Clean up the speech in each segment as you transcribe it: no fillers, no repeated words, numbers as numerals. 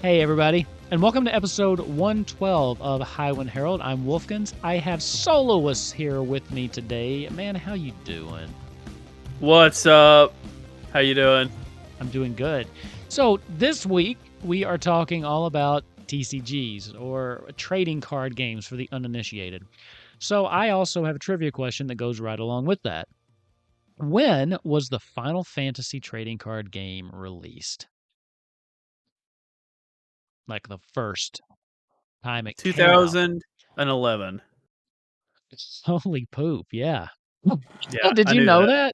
Hey, everybody, and welcome to episode 112 of Highwind Herald. I'm Wolfkins. I have soloists here with me today. Man, how you doing? What's up? How you doing? I'm doing good. So this week, we are talking all about TCGs, or trading card games for the uninitiated. So I also have a trivia question that goes right along with that. When was the Final Fantasy trading card game released? Like the first time it came out. 2011. Holy poop, yeah. Yeah, Did I you knew know that. that?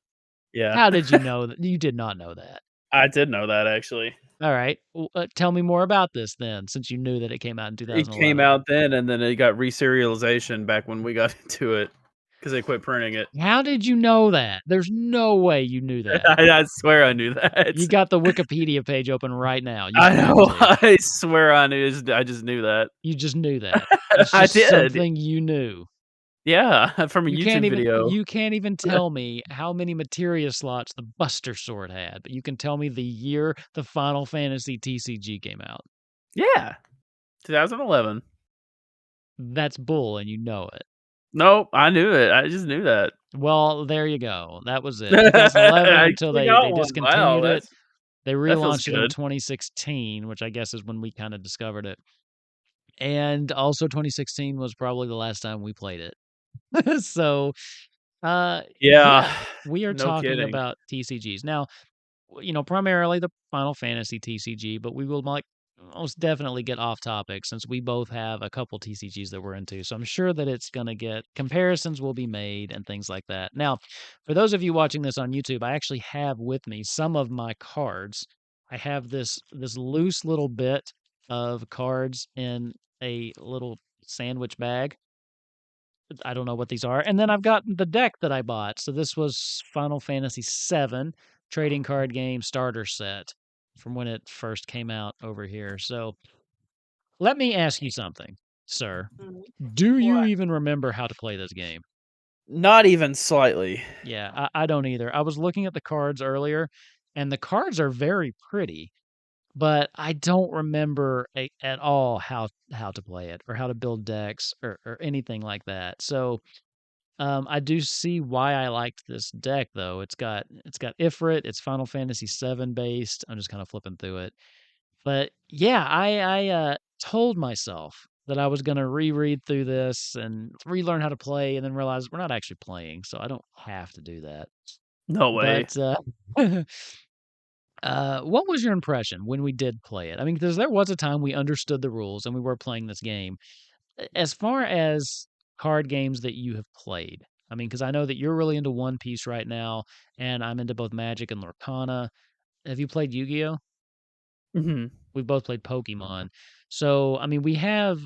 Yeah, How did you know that? You did not know that. I did know that actually. All right. Tell me more about this then, since you knew that it came out in It came 2011. out then, and then it got reserialization back when we got into it because they quit printing it. How did you know that? There's no way you knew that. I swear I knew that. You got the Wikipedia page open right now. You I have know. to. I swear I knew. I just knew that. You just knew that. It's I just did. something you knew. Yeah, from a You can't YouTube even video. you can't even tell me how many materia slots the Buster Sword had, but you can tell me the year the Final Fantasy TCG came out. Yeah, 2011. That's bull, and you know it. Nope, I knew it. I just knew that. Well, there you go. That was it. I 2011 until actually they got one. Wow, discontinued it. They that feels relaunched it in good. 2016, which I guess is when we kind of discovered it. And also 2016 was probably the last time we played it. So, Yeah, yeah, we are no talking kidding. about TCGs. Now, primarily the Final Fantasy TCG, but we will most definitely get off topic since we both have a couple TCGs that we're into. So I'm sure that it's going to get comparisons will be made and things like that. Now, for those of you watching this on YouTube, I actually have with me some of my cards. I have this loose little bit of cards in a little sandwich bag. I don't know what these are. And then I've got the deck that I bought. So this was Final Fantasy VII trading card game starter set from when it first came out over here. So let me ask you something, sir. Do you What? even remember how to play this game? Not even slightly. Yeah, I don't either. I was looking at the cards earlier, and the cards are very pretty, but I don't remember at all how to play it or how to build decks or anything like that. So I do see why I liked this deck though. It's got Ifrit, it's Final Fantasy VII based. I'm just kind of flipping through it. But yeah, I told myself that I was gonna reread through this and relearn how to play and then realize we're not actually playing, so I don't have to do that. No way. But what was your impression when we did play it? I mean, because there was a time we understood the rules and we were playing this game. As far as card games that you have played, I mean, because I know that you're really into One Piece right now, and I'm into both Magic and Lorcana. Have you played Yu-Gi-Oh? Mhm. We've both played Pokemon. So, I mean, we have,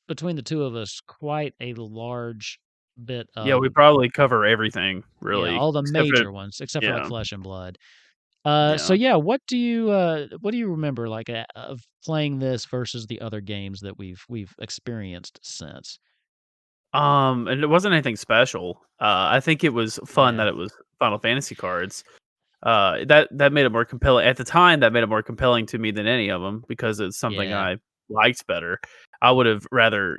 between the two of us, quite a large bit Yeah, we of, probably cover everything, yeah, really, all the except for major ones, except for like yeah, Flesh and Blood. So yeah. yeah, what do you remember like of playing this versus the other games that we've experienced since? And it wasn't anything special. I think it was fun Yeah. that it was Final Fantasy cards. That made it more compelling. At the time, that made it more compelling to me than any of them because it's something Yeah. I liked better. I would have rather,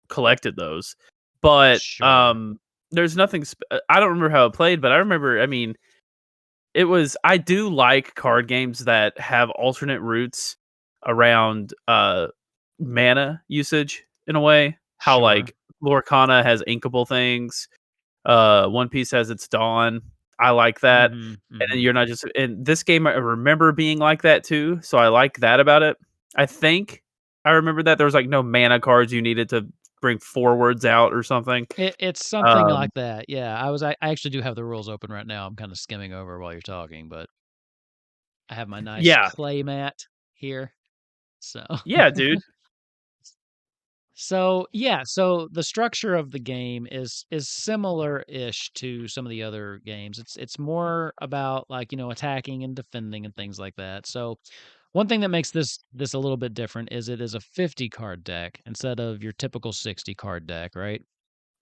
collected those. But, Sure. there's nothing I don't remember how it played, but I remember, I mean, I do like card games that have alternate routes around, mana usage in a way. How, Sure. like, Lorcana has inkable things, One Piece has its Dawn. I like that, Mhm. and then Mhm. you're not just in this game, I remember being like that too, so I like that about it. I think I remember that there was, like, no mana cards you needed to bring forwards out or something. It's something Um like that. Yeah. I actually do have the rules open right now. I'm kind of skimming over while you're talking, but I have my nice Yeah. clay mat here. So Yeah, dude. So yeah, so the structure of the game is similar-ish to some of the other games. It's more about like, attacking and defending and things like that. So one thing that makes this a little bit different is it is a 50 card deck instead of your typical 60 card deck, right?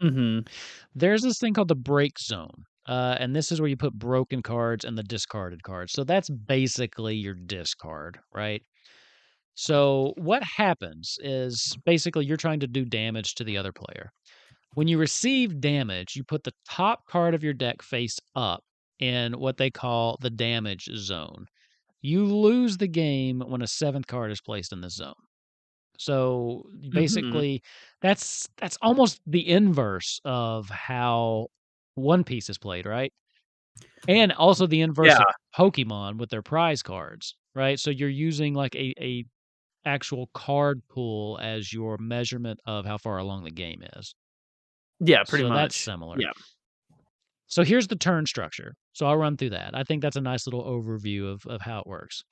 Mhm. There's this thing called the break zone. And this is where you put broken cards and the discarded cards. So that's basically your discard, right? So what happens is basically you're trying to do damage to the other player. When you receive damage, you put the top card of your deck face up in what they call the damage zone. You lose the game when a seventh card is placed in this zone. So Mhm. basically, that's almost the inverse of how One Piece is played, right? And also the inverse Yeah. of Pokemon with their prize cards, right? So you're using like a actual card pool as your measurement of how far along the game is. Yeah, pretty So that's much. similar. Yeah. So here's the turn structure. So I'll run through that. I think that's a nice little overview of how it works.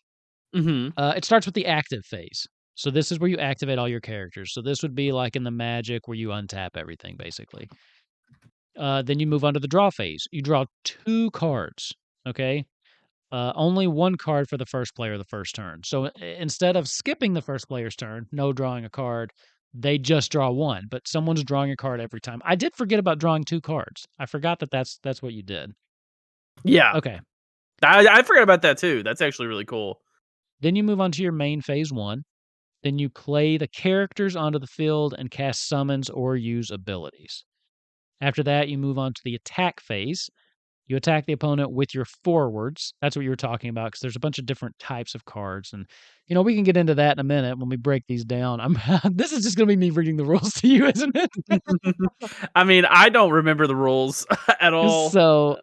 Mhm. It starts with the active phase. So this is where you activate all your characters. So this would be like in the Magic where you untap everything, basically. Then you move on to the draw phase. You draw 2 cards, okay? Only 1 card for the first player the first turn. So instead of skipping the first player's turn, no drawing a card, they just draw 1, but someone's drawing a card every time. I did forget about drawing 2 cards. I forgot that that's what you did. Yeah. Okay. I forgot about that too. That's actually really cool. Then you move on to your main phase 1. Then you play the characters onto the field and cast summons or use abilities. After that, you move on to the attack phase. You attack the opponent with your forwards. That's what you were talking about because there's a bunch of different types of cards, and we can get into that in a minute when we break these down. I'm this is just gonna be me reading the rules to you, isn't it? I mean, I don't remember the rules at all. So,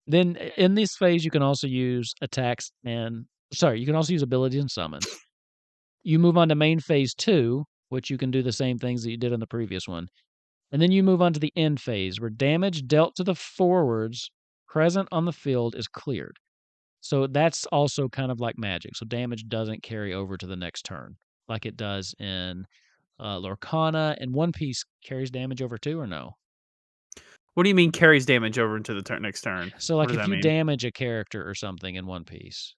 then in this phase, you can also use attacks and sorry, you can also use abilities and summons. You move on to main phase 2, which you can do the same things that you did in the previous one. And then you move on to the end phase, where damage dealt to the forwards present on the field is cleared. So that's also kind of like Magic. So damage doesn't carry over to the next turn like it does in Lorcana. And One Piece carries damage over too, or no? What do you mean carries damage over into the next turn? So What like does if that you mean? damage a character or something in One Piece,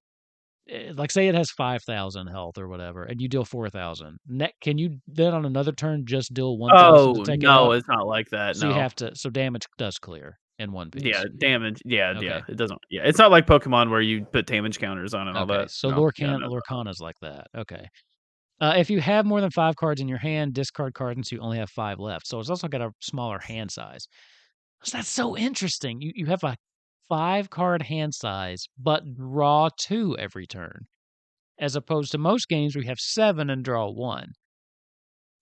like say it has 5,000 health or whatever, and you deal 4,000. Can you then on another turn just deal 1,000 to Oh, take it no, out? it's not like that, So you no. have to. So damage does clear in One Yeah, Piece. damage yeah, Okay. it doesn't yeah, it's not like Pokemon where you put damage counters on and all Okay. that. So No, yeah, no. Lorcana's like that. Okay. If you have more than 5 cards in your hand, discard cards until you only have 5 left. So it's also got a smaller hand size. So that's so interesting. You have a 5-card hand size, but draw 2 every turn, as opposed to most games where you have 7 and draw 1.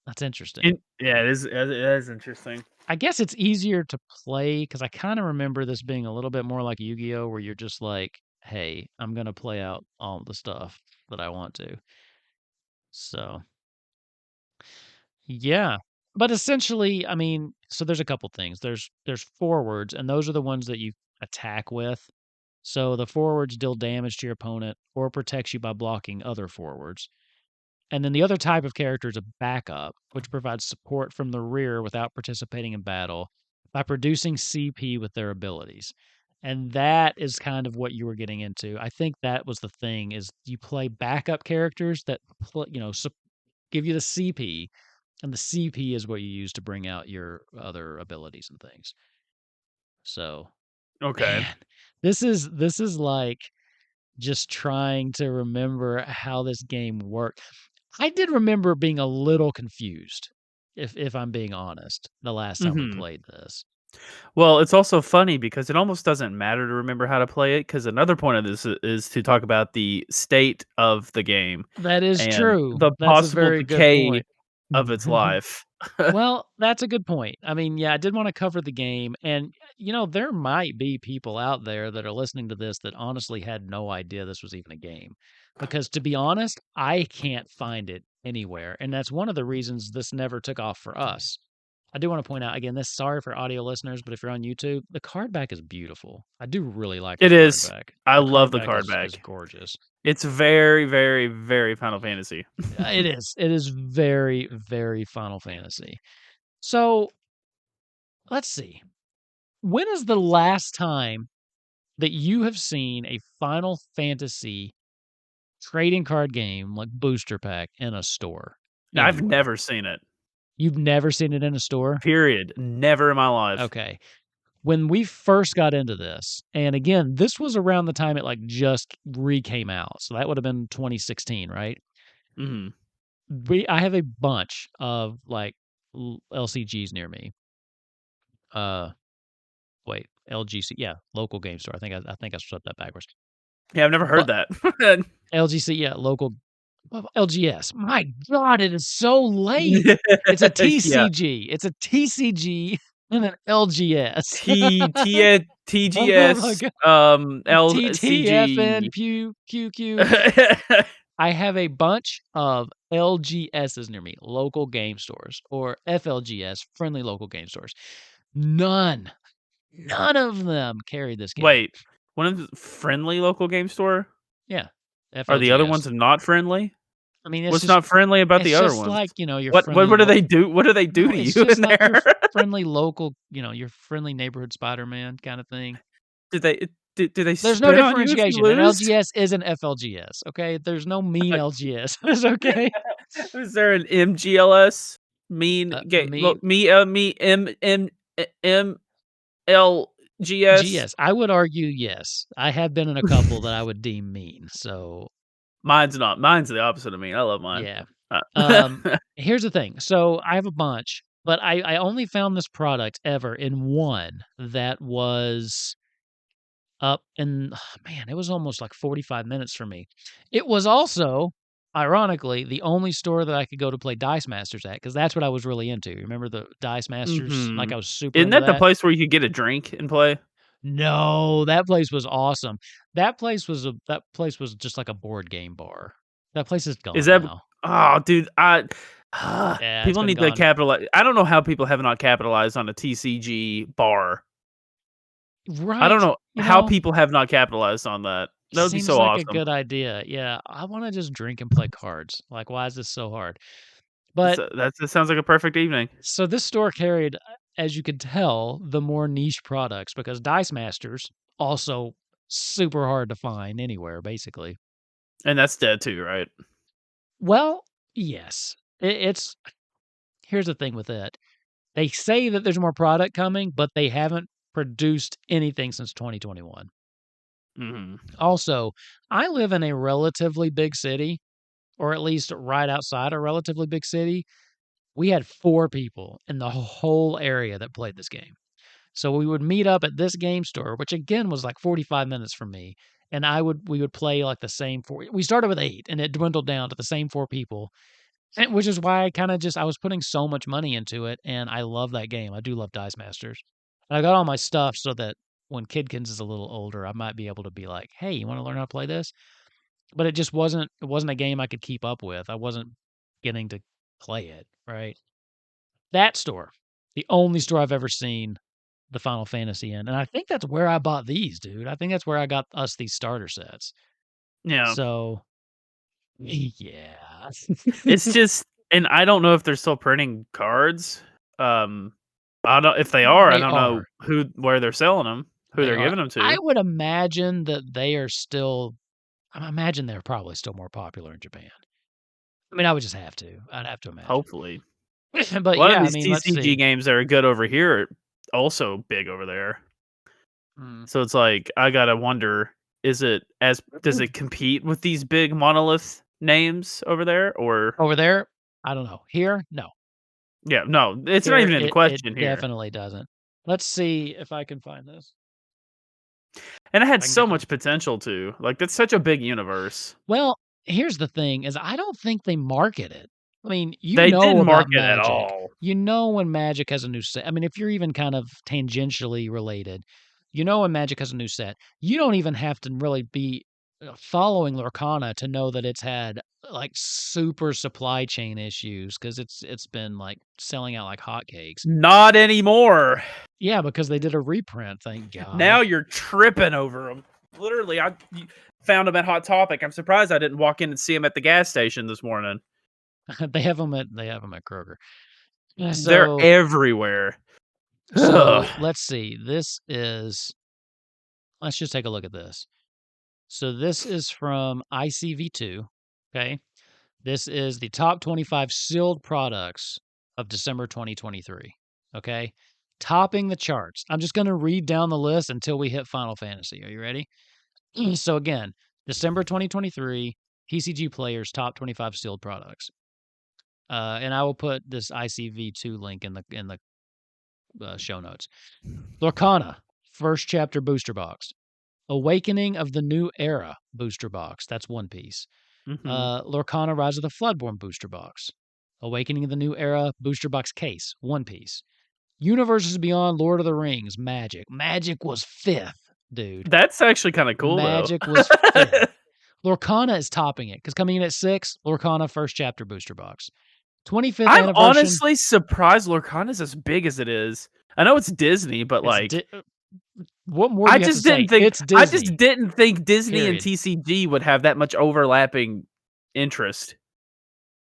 That's interesting. Yeah, it is interesting. I guess it's easier to play because I kind of remember this being a little bit more like Yu-Gi-Oh, where you're just like, "Hey, I'm gonna play out all the stuff that I want to." So yeah. But essentially, I mean, so there's a couple things. There's forwards, and those are the ones that you attack with. So the forwards deal damage to your opponent or protects you by blocking other forwards. And then the other type of character is a backup, which provides support from the rear without participating in battle by producing CP with their abilities. And that is kind of what you were getting into. I think that was the thing is you play backup characters that give you the CP, and the CP is what you use to bring out your other abilities and things. So, Okay. man, this is like just trying to remember how this game worked. I did remember being a little confused, if I'm being honest, the last time we Mhm. played this. Well, it's also funny because it almost doesn't matter to remember how to play it. Because another point of this is to talk about the state of the game That is and true. the That's a possible very good decay point. of its life. Well, that's a good point. I mean, yeah, I did wanna cover the game, and, there might be people out there that are listening to this that honestly had no idea this was even a game, because to be honest, I can't find it anywhere, and that's one of the reasons this never took off for us. I do wanna point out, again, this sorry for audio listeners, but if you're on YouTube, the card back is beautiful. I do really like the It card is. back. I The love card the back card is back. gorgeous. It's very, very, very Final Fantasy. It is. It is very, very Final Fantasy. So, let's see. When is the last time that you have seen a Final Fantasy trading card game like booster pack in a store I've anywhere? never seen it. You've never seen it in a store? Period. Never in my life. Okay. When we first got into this, and again, this was around the time it like just re came out. So that would have been 2016, right? Mhm. I have a bunch of like LCGs near me. Uh, wait, LGC, yeah, local game store. I think I swept that backwards. Yeah, I've never heard But that. LGC, yeah, local. Well, LGS. My God, it is so late. It's a Yeah. TCG. It's a TCG and an LGS. T T Oh my TGS, God. TTFN, LCG. Pew, QQ. I have a bunch of LGSs near me, local game stores, or FLGS, friendly local game stores. None, none of them carry this game. Wait, one of the friendly local game store? Yeah, Are the other FLGS. ones not friendly? I mean, What's not friendly about the other ones? like, you know, your What friendly do they do? What do they do no, to it's you just in like your there? friendly local, you know, your friendly neighborhood Spider-Man kinda thing. Do they There's no spit on you if you differentiation. An lose? LGS is an FLGS, okay? There's no mean LGSs, okay? Is there an MGLS? Mean ga Mean look, me MLGS? GS. I would argue yes. I have been in a couple that I would deem mean, so Mine's not. Mine's the opposite of mean. I love mine. yeah. Uh, Here's the thing. So I have a bunch, but I only found this product ever in one that was up and man, it was almost like 45 minutes for me. It was also, ironically, the only store that I could go to play Dice Masters at because that's what I was really into. Remember the Dice Masters? Like mhm. I was super Isn't into that the that. place where you could get a drink and play? No, that place was awesome. That place was just like a board game bar. That place is Is gone that now. oh, dude, Yeah, it's people been need to gone. capitalize. I don't know how people have not capitalized on a TCG bar. I don't Right. know You how know, people have not capitalized on that. That would be seems so like a awesome. good idea. Yeah, I want to just drink and play cards. Like, why is this so hard? But That sounds like a perfect evening. so this store carried, as you could tell, the more niche products because Dice Masters also super hard to find anywhere, basically. And that's dead too, right? Well, yes. It's here's the thing with it. They say that there's more product coming, but they haven't produced anything since 2021. Mhm. Also, I live in a relatively big city, or at least right outside a relatively big city. We had 4 people in the whole area that played this game. So we would meet up at this game store, which again was like 45 minutes from me, and we would play like the same 4. We started with 8 and it dwindled down to the same 4 people. And which is why I kinda just I was putting so much money into it, and I love that game. I do love Dice Masters. And I got all my stuff so that when Kidkins is a little older, I might be able to be like, "Hey, you wanna learn how to play this?" But it wasn't a game I could keep up with. I wasn't getting to play it, right? That store, the only store I've ever seen the Final Fantasy in, and I think that's where I bought these, dude. I think that's where I got us these starter sets. Yeah. So, yeah. It's just and I don't know if they're still printing cards. Um, I don't if they are, I They don't know are. where they're selling them, who They they're are. giving them I to. would imagine that they are still I imagine they're probably still more popular in Japan. I mean, I would just have to. I'd have to imagine. Hopefully. A But lot of yeah, I these mean, let's TCG see. games that are good over here are also big over there. Mm. So it's like, I gotta wonder, is it as does it compete with these big monolith names over there? Or Over there, I don't know. Here, no. yeah, no, it's not Here, even in the it question here. definitely doesn't. Let's see if I can find this. And it had I can so get the much potential too. Like, that's such a big universe. well, here's the thing is I don't think they market it. I mean, you They know didn't about market at Magic. all. You know when Magic has a new set. I mean, if you're even kind of tangentially related, you know when Magic has a new set. You don't even have to really be following Lorcana to know that it's had like super supply chain issues because it's been like selling out like hotcakes. Not anymore. Yeah, because they did a reprint, thank God. Now you're tripping over them. Literally, I found them at Hot Topic. I'm surprised I didn't walk in and see them at the gas station this morning. They have them at Kroger. Yeah, They're everywhere. Ugh. so let's see. Let's just take a look at this. So this is from ICV2. Okay. This is the top 25 sealed products of December 2023. Okay. Topping the charts. I'm just going to read down the list until we hit Final Fantasy. Are you ready? So again, December 2023, TCG players' top 25 sealed products. And I will put this ICV2 link in the show notes. Lorcana, first chapter booster box. Awakening of the New Era booster box. That's one piece. Mhm. Lorcana Rise of the Floodborn booster box. Awakening of the New Era booster box case. One piece. Universes Beyond Lord of the Rings. Magic. Magic was fifth, dude. That's actually kinda cool, though. Magic was fifth. Lorcana is topping it because coming in at six, Lorcana first chapter booster box. 25th I'm anniversary. honestly surprised Lorcana's as big as it is. I know it's Disney, but, It's like, what more do you have to say? It's I just Disney. didn't think Disney and Period. TCG would have that much overlapping interest.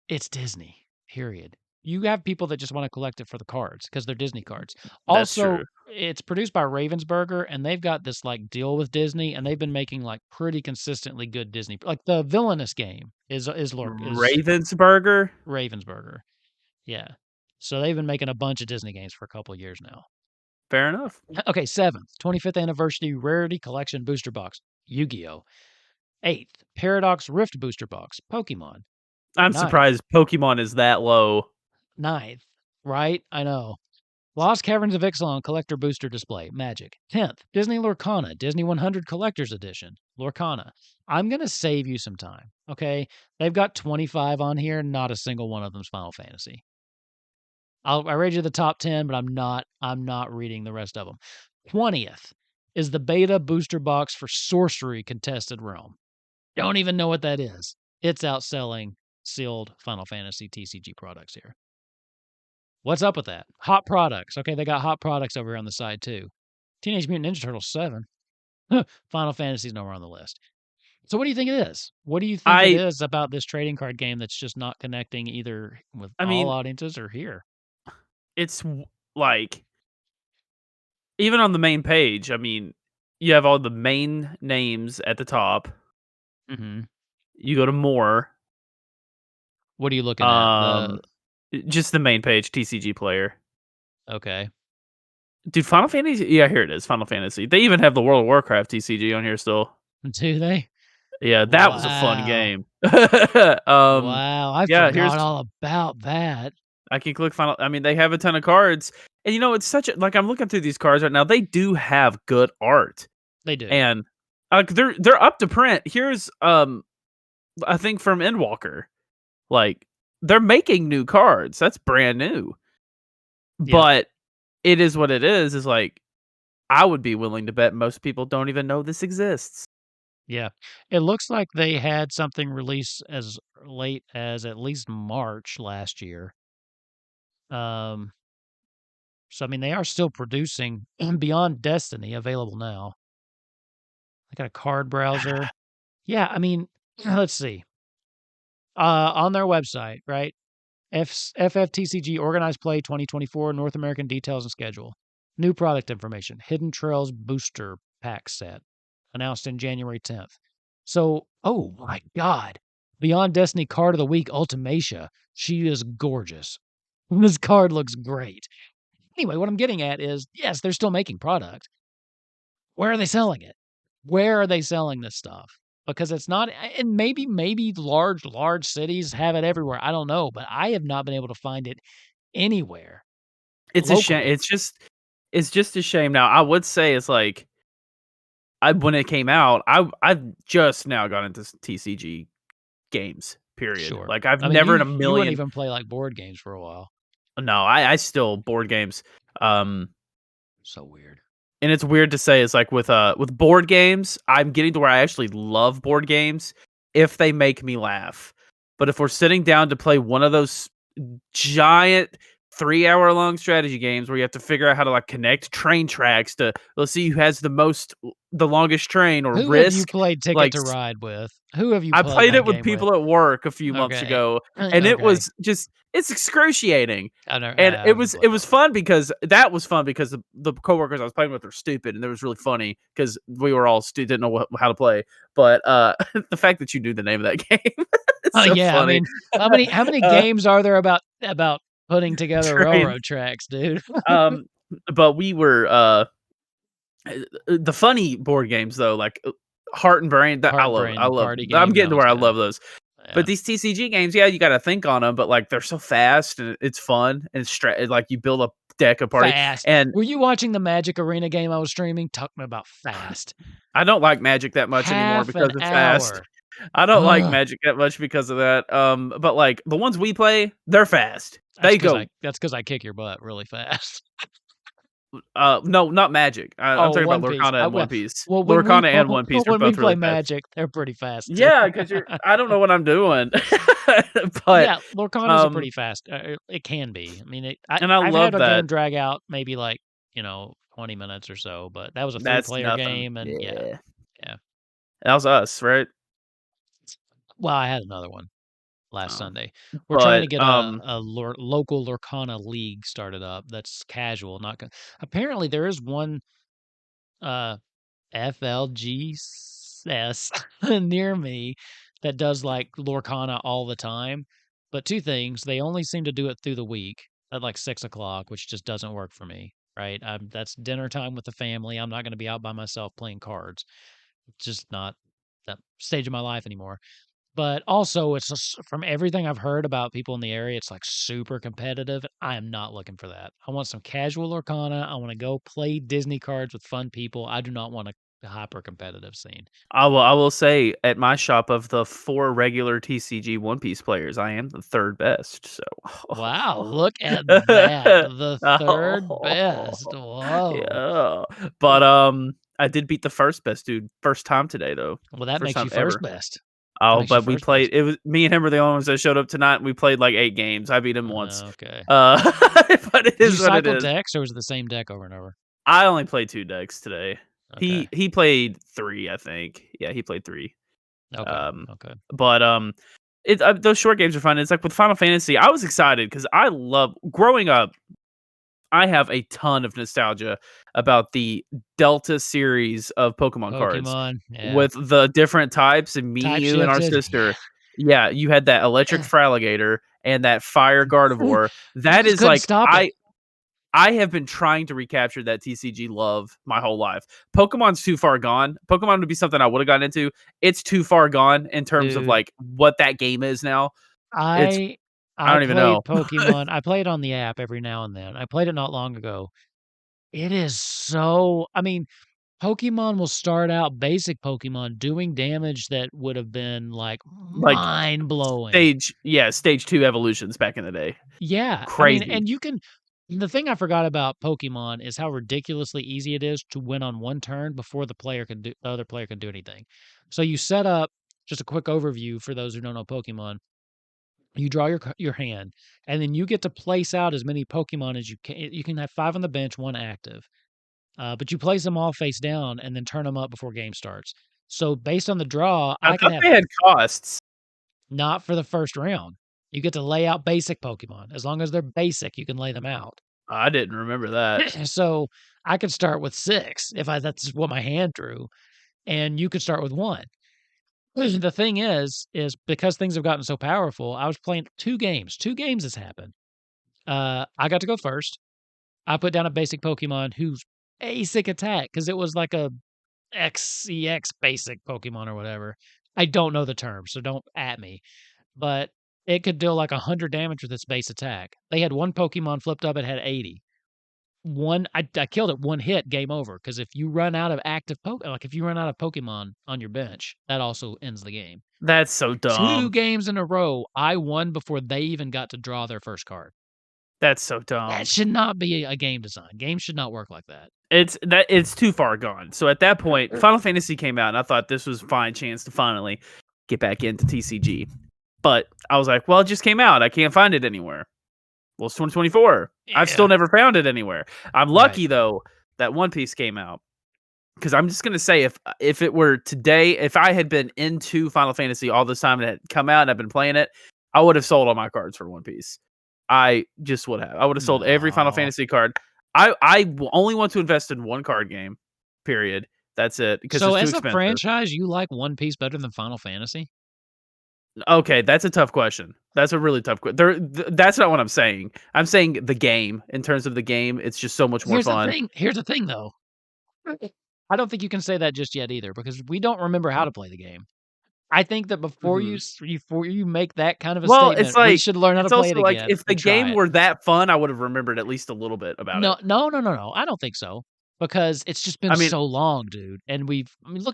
It's Disney. Period. You have people that just want to collect it for the cards because they're Disney cards. That's Also, true. it's produced by Ravensburger, and they've got this like deal with Disney, and they've been making like pretty consistently good Disney. Like the Villainous game is Ravensburger? Ravensburger. Yeah. So they've been making a bunch of Disney games for a couple of years now. Fair enough. Okay, 7th, 25th anniversary Rarity Collection Booster Box, Yu-Gi-Oh! 8th, Paradox Rift Booster Box, Pokemon. I'm Ninth, surprised Pokemon is that low. ninth, right? I know. Lost Caverns of Ixalan Collector Booster Display, Magic. 10th, Disney Lorcana, Disney 100 Collector's Edition, Lorcana. I'm going to save you some time, okay? They've got 25 on here, not a single one of them's Final Fantasy. I read you the top 10, but I'm not reading the rest of them. 20th is the beta booster box for Sorcery Contested Realm. Don't even know what that is. It's outselling sealed Final Fantasy TCG products here. What's up with that? Hot products. Okay, they got hot products over here on the side too. Teenage Mutant Ninja Turtles 7. Final Fantasy's nowhere on the list. So what do you think it is? What do you think it I is about this trading card game that's just not connecting either with I all mean, audiences or here? it's like even on the main page, I mean, you have all the main names at the top. Mhm. You go to more, What are you looking at? um, just the main page, TCG player. Okay. Dude, Final Fantasy, yeah, here it is, Final Fantasy. They even have the World of Warcraft TCG on here still. Do they? Yeah, that was a fun Wow. game. Wow, I Yeah, here's forgot all about that. I can click Final. I mean, they have a ton of cards, and it's such a like I'm looking through these cards right now. They do have good art, They do. and they're up to print. Here's I think from Endwalker, like they're making new cards. That's brand new, Yep. but it is what it is. Is like I would be willing to bet most people don't even know this exists. Yeah. It looks like they had something released as late as at least March last year. Um, so I mean they are still producing Beyond Destiny available now. I got a card browser. Yeah, I mean, let's see. On their website, right? FFTCG Organized Play 2024 North American Details and Schedule. New product information. Hidden Trails Booster Pack Set. Announced in January 10th. So, oh my God. Beyond Destiny Card of the Week Ultimatia. She is gorgeous. This card looks great. Anyway, what I'm getting at is yes, they're still making product. Where are they selling it? Where are they selling this stuff? Because it's not, and maybe large cities have it everywhere. I don't know, but I have not been able to find it anywhere It's a shame. locally. It's just a shame. Now I would say it's like I when it came out, I've just now got into TCG games. Period. Sure. Like I've I mean, never in a you wouldn't million. even play like board games for a while. No, I still board games. Um, So weird. and it's weird to say it's like with board games, I'm getting to where I actually love board games if they make me laugh. But if we're sitting down to play one of those giant 3-hour long strategy games where you have to figure out how to like connect train tracks to let's see who has the longest train or Who have you risk played Ticket like to Ride with? Who have you I played played that it with game with? people at work a few months Okay. ago, and it Okay. was just it's excruciating. I And haven't it played was that one. fun because that was fun because the coworkers I was playing with were stupid, and it was really funny because we were all didn't know how to play. But the fact that you knew the name of that game, it's Oh so yeah, I funny. mean, how many uh, games are there about putting together trains. railroad tracks, dude? But we were the funny board games though, like Heart and Brain, that Heart and Brain, I the love party I'm game, getting that to one's where I good. love those. But Yeah. these TCG games, yeah, you gotta think on them, but, like, they're so fast and it's fun and like, you build a deck of party, Fast. and Were you watching the Magic Arena game I was streaming? Talk me about fast. I don't like Magic that much anymore Half an because of fast. hour. I don't like Ugh. Magic that much because of that, but, like, the ones we play, they're fast. That's They because go I kick your butt really fast. no, not Magic. I'm Oh, talking about One Piece. Lorcana I and well One Piece. well, Lorcana and One Piece are when we both play really fast. Magic, they're pretty fast too. Yeah, because you're I don't know what I'm doing. But, Yeah, Lorcana's a um pretty fast it can be. I mean, and I I've had love a that. game drag out maybe, like, 20 minutes or so, but that was a That's three-player nothing. game, and yeah, Yeah. yeah. That was us, right? Well, I had another one last Oh. Sunday. We're trying to But, get a local Lorcana league started up that's casual, not co apparently, there is one, uh FLGS near me that does, like, Lorcana all the time, but 2 things, they only seem to do it through the week at, like, 6 o'clock, which just doesn't work for me, right? That's dinner time with the family, I'm not gonna be out by myself playing cards. It's just not that stage of my life anymore. But also, it's just from everything I've heard about people in the area, it's, like, super competitive. I am not looking for that. I want some casual Lorcana. I wanna go play Disney cards with fun people. I do not want a hyper competitive scene. I will say at my shop of the 4 regular TCG One Piece players, I am the 3rd best, so Wow, look at that. The 3rd Oh, best. Whoa. yeah. But, I did beat the 1st best dude, first time today, though. Well, that First makes time you first ever. best. That Oh, makes you but we first best. played it was me and him were the only ones that showed up tonight, and we played, like, 8 games. I beat him once. Okay. Uh, but it Did you is what it cycle is. decks, or was it the same deck over and over? I only played 2 decks today. Okay. He played 3, I think. Yeah, he played 3. Okay. Um, Okay. but, those short games are fun. It's like with Final Fantasy, I was excited because I love growing up, I have a ton of nostalgia about the Delta series of Pokemon cards Pokemon, yeah. with the different types and Type Mew and our shifted. sister. Yeah, you had that electric Fraligator and that fire Gardevoir. You That just is couldn't like stop it. I have been trying to recapture that TCG love my whole life. Pokemon's too far gone. Pokemon would be something I would have gotten into. It's too far gone in terms of Dude, like what that game is now. It's I I I don't even know. played Pokemon. I play it on the app every now and then. I played it not long ago. It is so I mean, Pokemon will start out basic Pokemon doing damage that would have been, like, Like mind-blowing. stage 2 evolutions back in the day. Yeah, I mean, Crazy. and you can the thing I forgot about Pokemon is how ridiculously easy it is to win on 1 turn before the other player can do anything. So you set up just a quick overview for those who don't know Pokemon. You draw your hand, and then you get to place out as many Pokemon as you can. You can have 5 on the bench, 1 active, but you place them all face down and then turn them up before game starts. So based on the draw, I I could thought have they had costs. not for the first round. You get to lay out basic Pokemon. As long as they're basic, you can lay them out. I didn't remember that. So I could start with 6 if that's what my hand drew, and you could start with 1. The thing is because things have gotten so powerful, I was playing 2 games. 2 games has happened. I got to go first. I put down a basic Pokemon whose basic attack, because it was like a XCX basic Pokemon or whatever. I don't know the term, so don't at me. But it could deal like 100 damage with its base attack. They had 1 Pokemon flipped up, it had 80. I killed it 1 hit, game over. Because if you run out of active like if you run out of Pokemon on your bench, that also ends the game. That's so 2 dumb. games in a row, I won before they even got to draw their first card. That's so That dumb. should not be a game design. Games should not work like that. It's too far gone. So at that point, Final Fantasy came out, and I thought this was a fine chance to finally get back into TCG. But I was like, well, it just came out. I can't find it anywhere. Well, it's 2024. I've still Yeah. never found it anywhere. I'm Right. lucky though that One Piece came out. Because I'm just gonna say, if it were today, if I had been into Final Fantasy all this time and it had come out and I've been playing it, I would have sold all my cards for One Piece. I just would have. I would have sold every Final No. Fantasy card. I only want to invest in one card game. Period. That's it. Because So it's too as a expensive. franchise, you like One Piece better than Final Fantasy? Okay, that's a tough question. That's a really tough question. That's not what I'm saying. I'm saying the game. In terms of the game, it's just so much more fun. Here's the thing though. I don't think you can say that just yet either because we don't remember how to play the game. I think that Mhm. before you make that kind of a Well, it's statement, we like should learn how to it's play it also like again if the and try game it. were that fun, I would have remembered at least a little bit about it. No, no, no, no, no, I don't think so, because it's just been I mean, so long, dude, and I mean,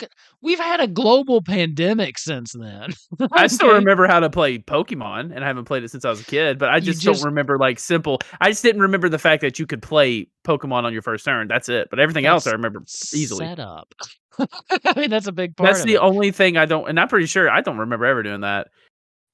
we've had a global pandemic since then, I still okay? remember how to play Pokemon, and I haven't played it since I was a kid, but I You just don't just remember, like, simple I just didn't remember the fact that you could play Pokemon on your first turn, that's it, but everything else I that's remember easily. setup. I mean, that's a big part That's of the it. only thing I don't and I'm pretty sure I don't remember ever doing that,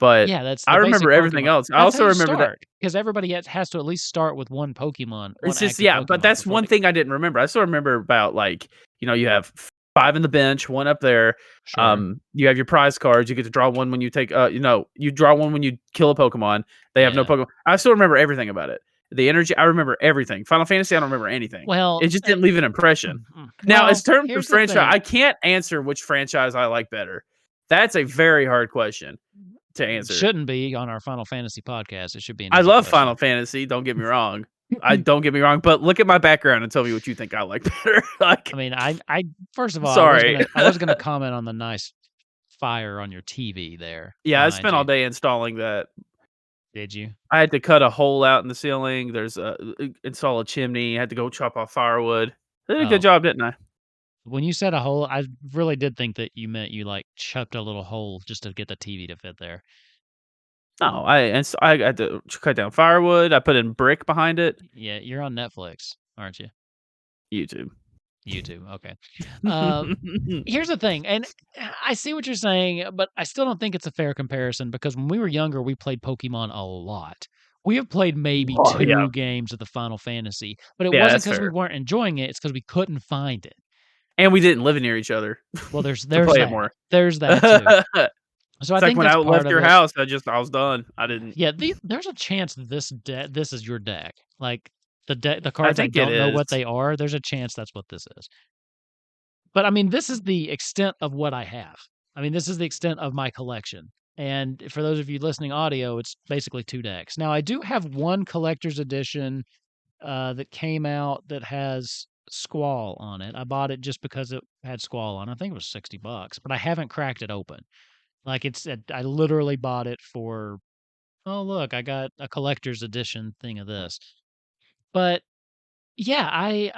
but Yeah, that's I the remember basic everything Pokemon. else. I That's how also you remember that start, because everybody has to at least start with 1 Pokemon, 1 it's just active yeah, but Pokemon that's before one they thing I didn't remember. I still remember about, like, you have 5 in the bench, 1 up there. Sure. You have your prize cards. You get to draw 1 when you take, you draw 1 when you kill a Pokemon. They have no Yeah. Pokemon. I still remember everything about it. The energy, I remember everything. Final Fantasy, I don't remember anything. Well, It just didn't leave an impression. Now, as terms of here's the franchise, thing. I can't answer which franchise I like better. That's a very hard question to answer. Shouldn't be on our Final Fantasy podcast, it should be an I easy love question. Final Fantasy, don't get me wrong. I don't get me wrong, but look at my background and tell me what you think I like better. I Like, mean, I first of all, sorry. I was gonna comment on the nice fire on your TV there Yeah, I behind spent all you. day installing that. Did you? I had to cut a hole out in the ceiling. There's install a chimney. I had to go chop off firewood. I did a good Oh, job, didn't I? when you said a hole, I really did think that you meant you, like, chucked a little hole just to get the TV to fit there. No, I had to cut down firewood. I put in brick behind it. Yeah, you're on Netflix, aren't you? YouTube. YouTube, okay. Uh, here's the thing, and I see what you're saying, but I still don't think it's a fair comparison because when we were younger, we played Pokemon a lot. We have played maybe Oh yeah, 2 games of the Final Fantasy, but it yeah, wasn't that's because we fair. weren't enjoying it, it's because we couldn't find it. And we didn't live near each other Well, to there's play it that. more. There's that too. It's So I like think when that's I part left of your it. house, I was done. I didn't. Yeah, there's a chance that this is your deck. Like, the I cards I think it don't know is. what they are, there's a chance that's what this is. But, I mean, this is the extent of what I have. I mean, this is the extent of my collection, and for those of you listening audio, it's basically 2 decks. Now, I do have 1 collector's edition, that came out that has Squall on it. I bought it just because it had Squall on it. I think it was $60, but I haven't cracked it open. Like, I literally bought it for, "Oh, look, I got a collector's edition thing of this." But, yeah, I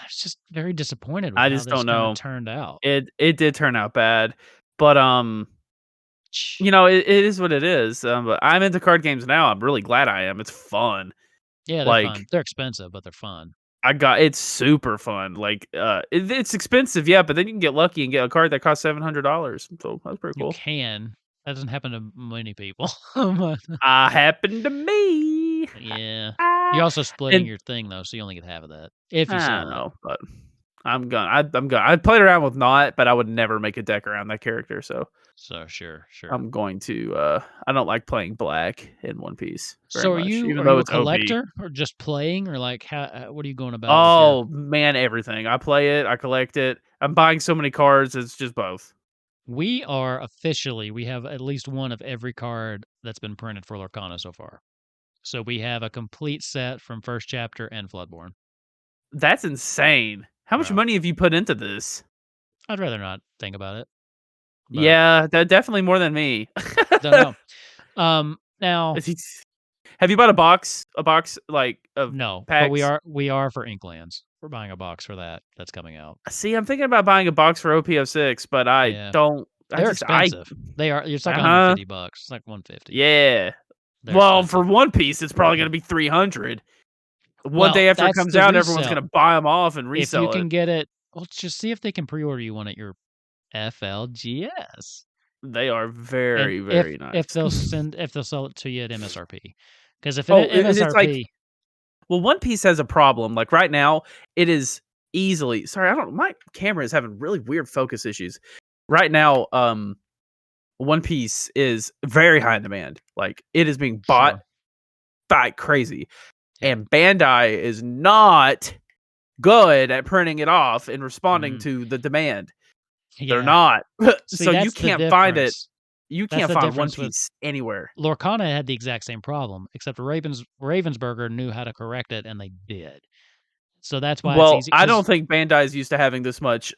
was just very disappointed with I how just this don't kinda know. turned out. It did turn out bad, but it is what it is. But I'm into card games now. I'm really glad I am. It's fun. Yeah, they're Like fun. They're expensive, but they're fun. it's super fun. Like it's expensive, yeah, but then you can get lucky and get a card that costs $700. So that's pretty You cool. can. That doesn't happen to many people. But Happened to me. yeah. Ah, You're also splitting and your thing, though, so you only get half of that, if you I sell it. know, but I'm gonna. I played around with Not, but I would never make a deck around that character. So So, sure, sure. I'm going to. I don't like playing black in One Piece very So much, even are though you a it's OP. collector or just playing or, like, how what are you going about with your Oh man, everything. I play it. I collect it. I'm buying so many cards. It's just both. we have at least 1 of every card that's been printed for Lorcana so far. So we have a complete set from 1st chapter and Floodborn. That's insane. How much Well, money have you put into this? I'd rather not think about it, but Yeah, that definitely more than me. don't know. Now Is he- Have you bought a box like of no, but packs? we are for Inklands. We're buying a box for that. That's coming out. See, I'm thinking about buying a box for OPO6, but I Yeah. don't. They're expensive. They are it's like Uh-huh. $150. It's like 150. Yeah. They're Well, for expensive. One Piece, it's probably gonna be 300. One Well, day after it that's comes the out, everyone's resell. gonna buy them off and If you resell it. can get it, well, just see if they can pre-order you one at your FLGS. They are And very, very if nice. they'll sell it to you at MSRP. Because if Oh, at it's like MSRP, well, One Piece has a problem. Like right now, it is easily. Sorry, I don't. My camera is having really weird focus issues. Right now, One Piece is very high in demand. Like it is being bought sure. like crazy, Yeah. and Bandai is not good at printing it off and responding Mm, to the demand. They're yeah. not. See, So you that's the can't find it. difference. You That's can't the find One difference with Piece anywhere. Lorcana had the exact same problem, except Ravensburger knew how to correct it, and they did. So that's why it's Well, easy. I don't Because think Bandai's used to having this much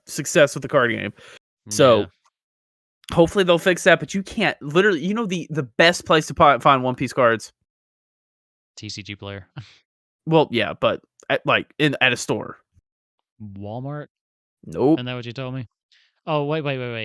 success with the card game. yeah, So hopefully they'll fix that. But you can't literally, the best place to find One Piece cards. TCG player. Well, yeah, but at a store. Walmart? Nope. Isn't that what you told me? Oh, wait.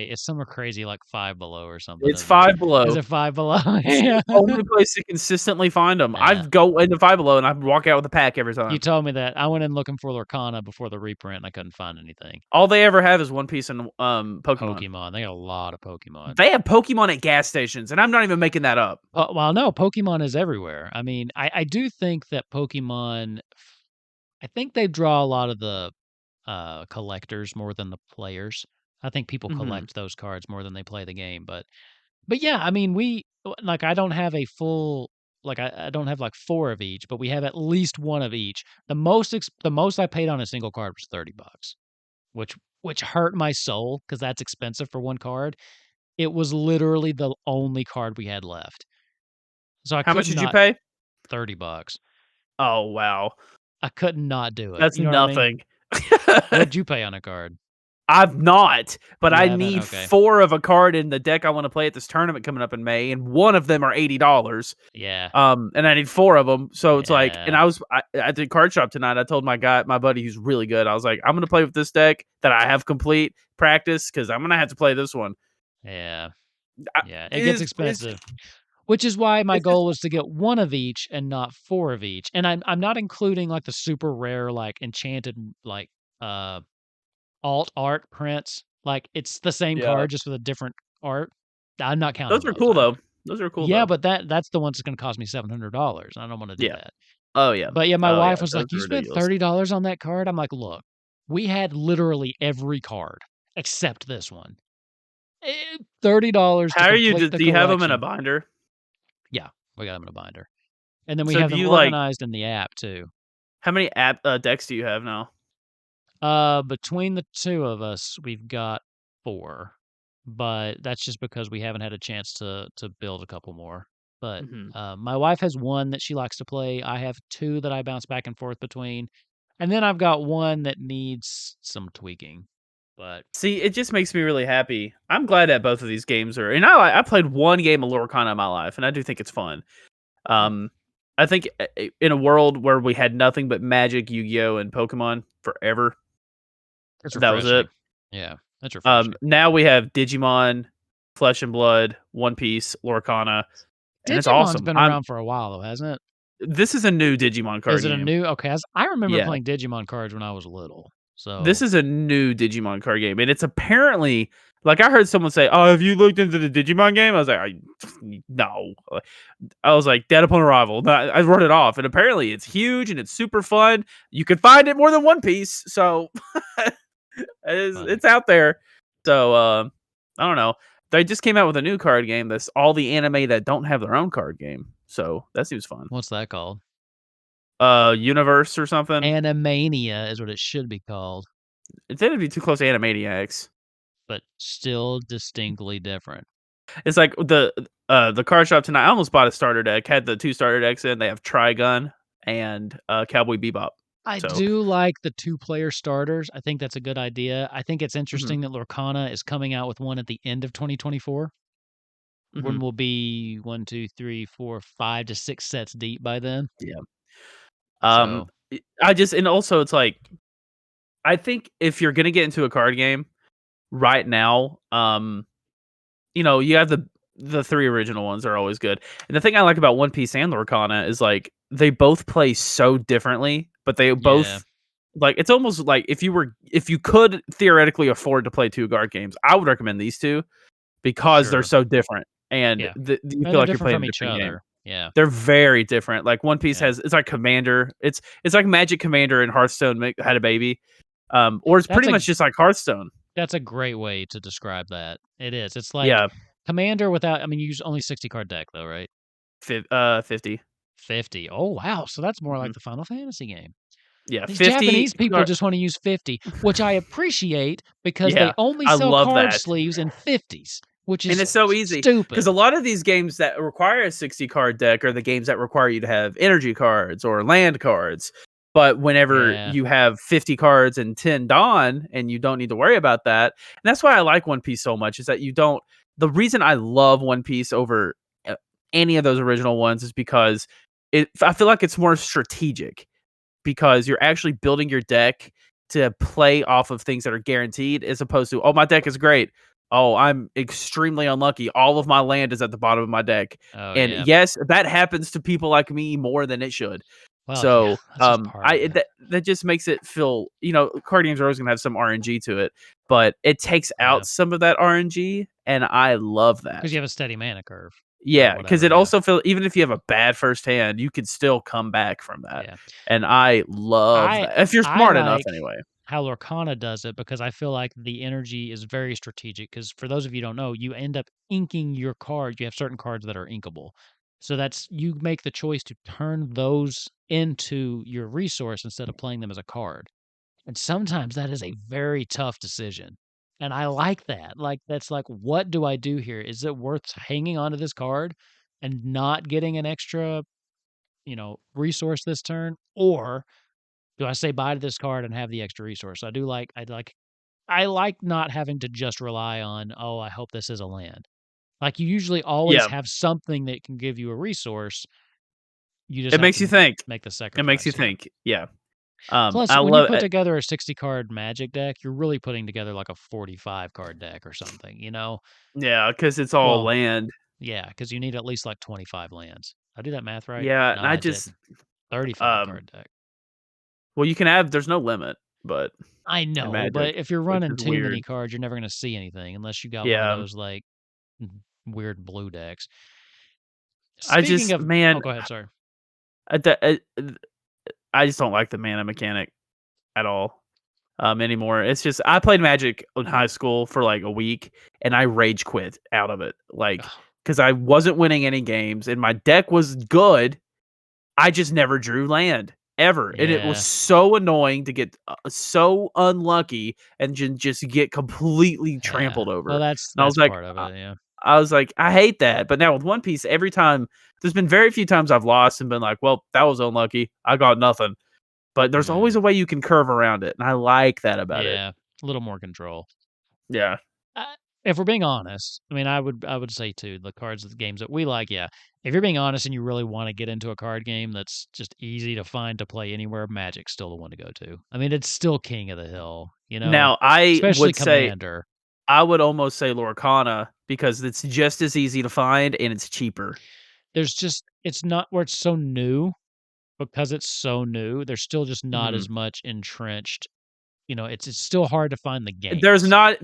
It's somewhere crazy like Five Below or something, It's isn't it? Five Is Below. it Five Below? It's the Yeah. only place to consistently find them. Yeah. I'd go into Five Below and I'd walk out with a pack every You time. told me that. I went in looking for Lorcana before the reprint, and I couldn't find anything. All they ever have is One Piece and Pokemon. Pokemon. They got a lot of Pokemon. They have Pokemon at gas stations, and I'm not even making that up. Well, no, Pokemon is everywhere. I mean, I do think that Pokemon, I think they draw a lot of the collectors more than the players. I think people Mhm. collect those cards more than they play the game. But yeah, I mean, like I don't have a full like I don't have like four of each, but we have at least one of each. The most I paid on a single card was $30, which hurt my soul because that's expensive for one card. It was literally the only card we had left. So I How much could did you not pay? $30. Oh, wow. I could not do it. That's You know what I mean? nothing. What'd you pay on a card? I've not, but You I haven't? need Okay. 4 of a card in the deck I wanna play at this tournament coming up in May, and one of them are $80. Yeah. And I need 4 of them, so it's like and Yeah. I at the card shop tonight, I told my buddy who's really good, I was like, "I'm gonna play with this deck that I have complete practice because 'cause I'm gonna have to play this one." Yeah. I Yeah. It it gets is expensive. Which is why my it's just goal was to get one of each and not four of each. And I'm not including like the super rare, like enchanted, like uh alt art prints. Like it's the same Yeah. card just with a different art. I'm not counting Those are those. cool, though. Those are cool, Yeah, though. but that's the one that's gonna cost me $700. I don't want to do Yeah. that. Oh, yeah. But yeah, my Oh, yeah. wife was Those like, "You are spent ridiculous. $30 on that card?" I'm like, "Look, we had literally every card except this one. $30 to How are you complete do the do you have them in a collection." binder? Yeah, we got them in a binder. And then we So have do them you, like organized in the app too. how many decks do you have now? Between the two of us, we've got 4, but that's just because we haven't had a chance to build a couple more. But, Mhm. my wife has 1 that she likes to play. I have 2 that I bounce back and forth between, and then I've got 1 that needs some tweaking. But See, it just makes me really happy. I'm glad that both of these games are and I played 1 game of Lorcana in my life, and I do think it's fun. mm, Um, I think in a world where we had nothing but Magic, Yu-Gi-Oh, and Pokemon forever, it's that was it. refreshing. Yeah, it's refreshing. Now we have Digimon, Flesh and Blood, One Piece, Lorcana, and it's Digimon's awesome. been I'm around for a while though, hasn't it? This is a new Digimon Is card it a game. new okay, I remember Yeah. playing Digimon cards when I was little, This so is a new Digimon card game, and it's apparently like I heard someone say, "Oh, have you looked into the Digimon game?" I was like, no." I was like, "Dead upon arrival." No, I wrote it off, and apparently it's huge and it's super fun. You can find it more than One Piece, so funny. it's out there. So I don't know. They just came out with a new card game that's all the anime that don't have their own card game. So that seems fun. What's that called? Universe or something. Animania is what it should be called, It didn't be too close to Animaniacs. but still distinctly different. It's like the card shop tonight. I almost bought a starter deck. Had the 2 starter decks in. They have Trigun and Cowboy Bebop. I So do like the two-player starters. I think that's a good idea. I think it's mhm, interesting that Lorcana is coming out with one at the end of 2024. mhm, One will be 1, 2, 3, 4, 5 to 6 sets deep by then. yeah. So, I just and also it's like I think if you're gonna get into a card game right now, you have the 3 original ones are always good. And the thing I like about One Piece and Lorcana is like they both play so differently, but they yeah, both like it's almost like if you could theoretically afford to play 2 guard games, I would recommend these 2 because they're sure. so different and Yeah. you And feel they're like you're different playing from a each different game. other. Yeah, They're very different. Like One Piece yeah. has it's like Commander. It's like Magic Commander and Hearthstone had a baby. Or it's That's pretty a much just like Hearthstone. that's a great way to describe that. It is. It's like Yeah, Commander without I mean, you use only 60 card deck though, right? 50. 50. Oh, wow. So that's more Mhm. like the Final Fantasy game. Yeah, These 50. Japanese people just want to use 50, which I appreciate because they Yeah, only I sell love card that. sleeves in 50s, which And is it's so easy because stupid. a lot of these games that require a 60 card deck are the games that require you to have energy cards or land cards. But whenever Yeah. you have 50 cards and 10 Dawn, and you don't need to worry about that, and that's why I like One Piece so much, is that you don't the reason I love One Piece over, any of those original ones is because I feel like it's more strategic, because you're actually building your deck to play off of things that are guaranteed, as opposed to, "Oh, my deck is great. Oh, I'm extremely unlucky. All of my land is at the bottom of my deck." Oh, And yeah. yes, that happens to people like me more than it should. Well, yeah, So, that's just part of it. that just makes it feel, card games are always gonna have some RNG to it, but it takes Yeah, out some of that RNG, and I love because that. you have a steady mana curve or Yeah, because whatever, it yeah. also feel even if you have a bad first hand, you could still come back from that, Yeah. and I love I that, if you're I smart enough like anyway. how Lorcana does it because I feel like the energy is very strategic. Because for those of you who don't know, you end up inking your card. You have certain cards that are inkable. So that's you make the choice to turn those into your resource instead of playing them as a card. And sometimes that is a very tough decision. And I like that. Like, that's like, what do I do here? Is it worth hanging on to this card and not getting an extra, resource this turn? Or do I say bye to this card and have the extra resource? I like not having to just rely on, oh, I hope this is a land. Like, you usually always Yeah, have something that can give you a resource. You just it have makes you to think. make the It makes you sacrifice. Yeah. think, yeah. Plus, I when you love put it. together a 60 card Magic deck, you're really putting together like a 45 card deck or something, you know? Yeah, because it's all Well, land. yeah, because you need at least like 25 lands. I do that math right? Yeah, No, and I I just, didn't. 35 um card deck. well, there's no limit, but I in know, Magic, but if you're which running is too many weird. cards, you're never going to see anything unless you got one of Yeah, those like weird blue decks. I Speaking just of, oh, man, go ahead. Sorry. I just don't like the mana mechanic at all, anymore. It's just I played Magic in high school for, like, a week, and I rage quit out of it, like, Ugh, because I wasn't winning any games, and my deck was good. I just never drew land, ever, and it was yeah, so annoying to get, so unlucky and just get completely yeah. trampled over, Well, and that's part of it. Yeah, I was like, "I hate that," but now with One Piece, every time there's been very few times I've lost and been like, "Well, that was unlucky. I got nothing." But there's always mm, a way you can curve around it, and I like that about it. yeah. A little more control. Yeah. If we're being honest, I mean, I would say too, the cards, the games that we like, yeah. If you're being honest and you really want to get into a card game that's just easy to find to play anywhere, Magic's still the one to go to. I mean, it's still king of the hill, Now, especially Commander. I would almost say Lorcana because it's just as easy to find and it's cheaper. It's not where it's so new because it's so new. There's still just not Mhm. as much entrenched. It's still hard to find the games. There's not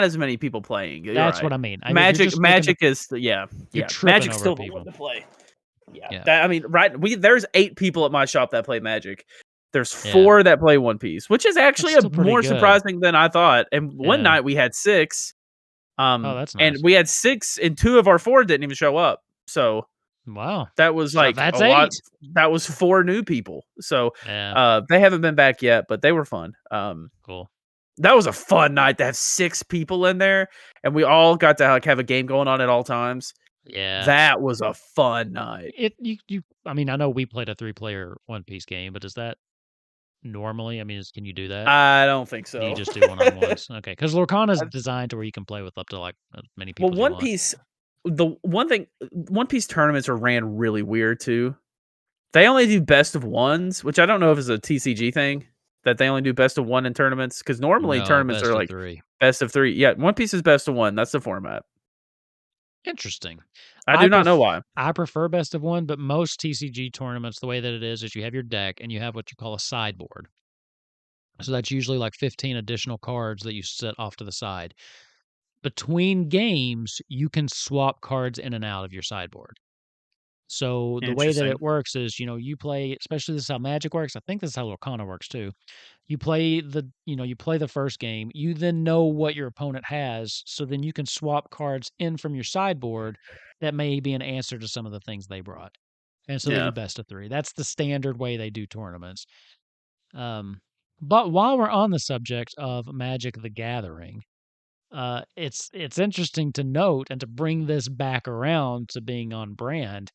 as many people playing. You're That's what right. I mean. I mean, if you're just looking to, Magic is yeah, you're yeah. tripping Magic's over still the people. one to play. Yeah. Yeah, That I mean, right there's 8 people at my shop that play Magic. There's yeah. 4 that play One Piece, which is That's actually a still pretty more good. surprising than I thought. And one Yeah. night we had 6, Oh, that's and nice. we had 6 and 2 of our 4 didn't even show up. So Wow. that was So like a that's lot 8. that was 4 new people. So, Yeah, they haven't been back yet, but they were fun. cool. That was a fun night to have 6 people in there, and we all got to, like, have a game going on at all times. Yeah. That was a fun night. I mean, I know we played a 3-player One Piece game, but is that normally? I mean, can you do that? I don't think Do you so. just do one-on-ones? Okay, because Lorcana is designed to where you can play with up to, like, as many Well, people as you want. One Piece tournaments are ran really weird too. They only do best of ones, which I don't know if it's a TCG thing, that they only do best of 1 in tournaments. Because normally No, tournaments best are, of like, 3. best of 3. Yeah, One Piece is best of 1, that's the format. Interesting. I I do not know pref why. I prefer best of 1, but most TCG tournaments, the way that it is you have your deck and you have what you call a sideboard. So that's usually like 15 additional cards that you set off to the side. Between games, you can swap cards in and out of your sideboard. So the way that Interesting. it works is, you play, especially this is how Magic works. I think this is how Lorcana works too. You play the first game. You then know what your opponent has, so then you can swap cards in from your sideboard that may be an answer to some of the things they brought. And so they do Yeah. best of 3. That's the standard way they do tournaments. Um, but while we're on the subject of Magic the Gathering, it's interesting to note and to bring this back around to being on brand.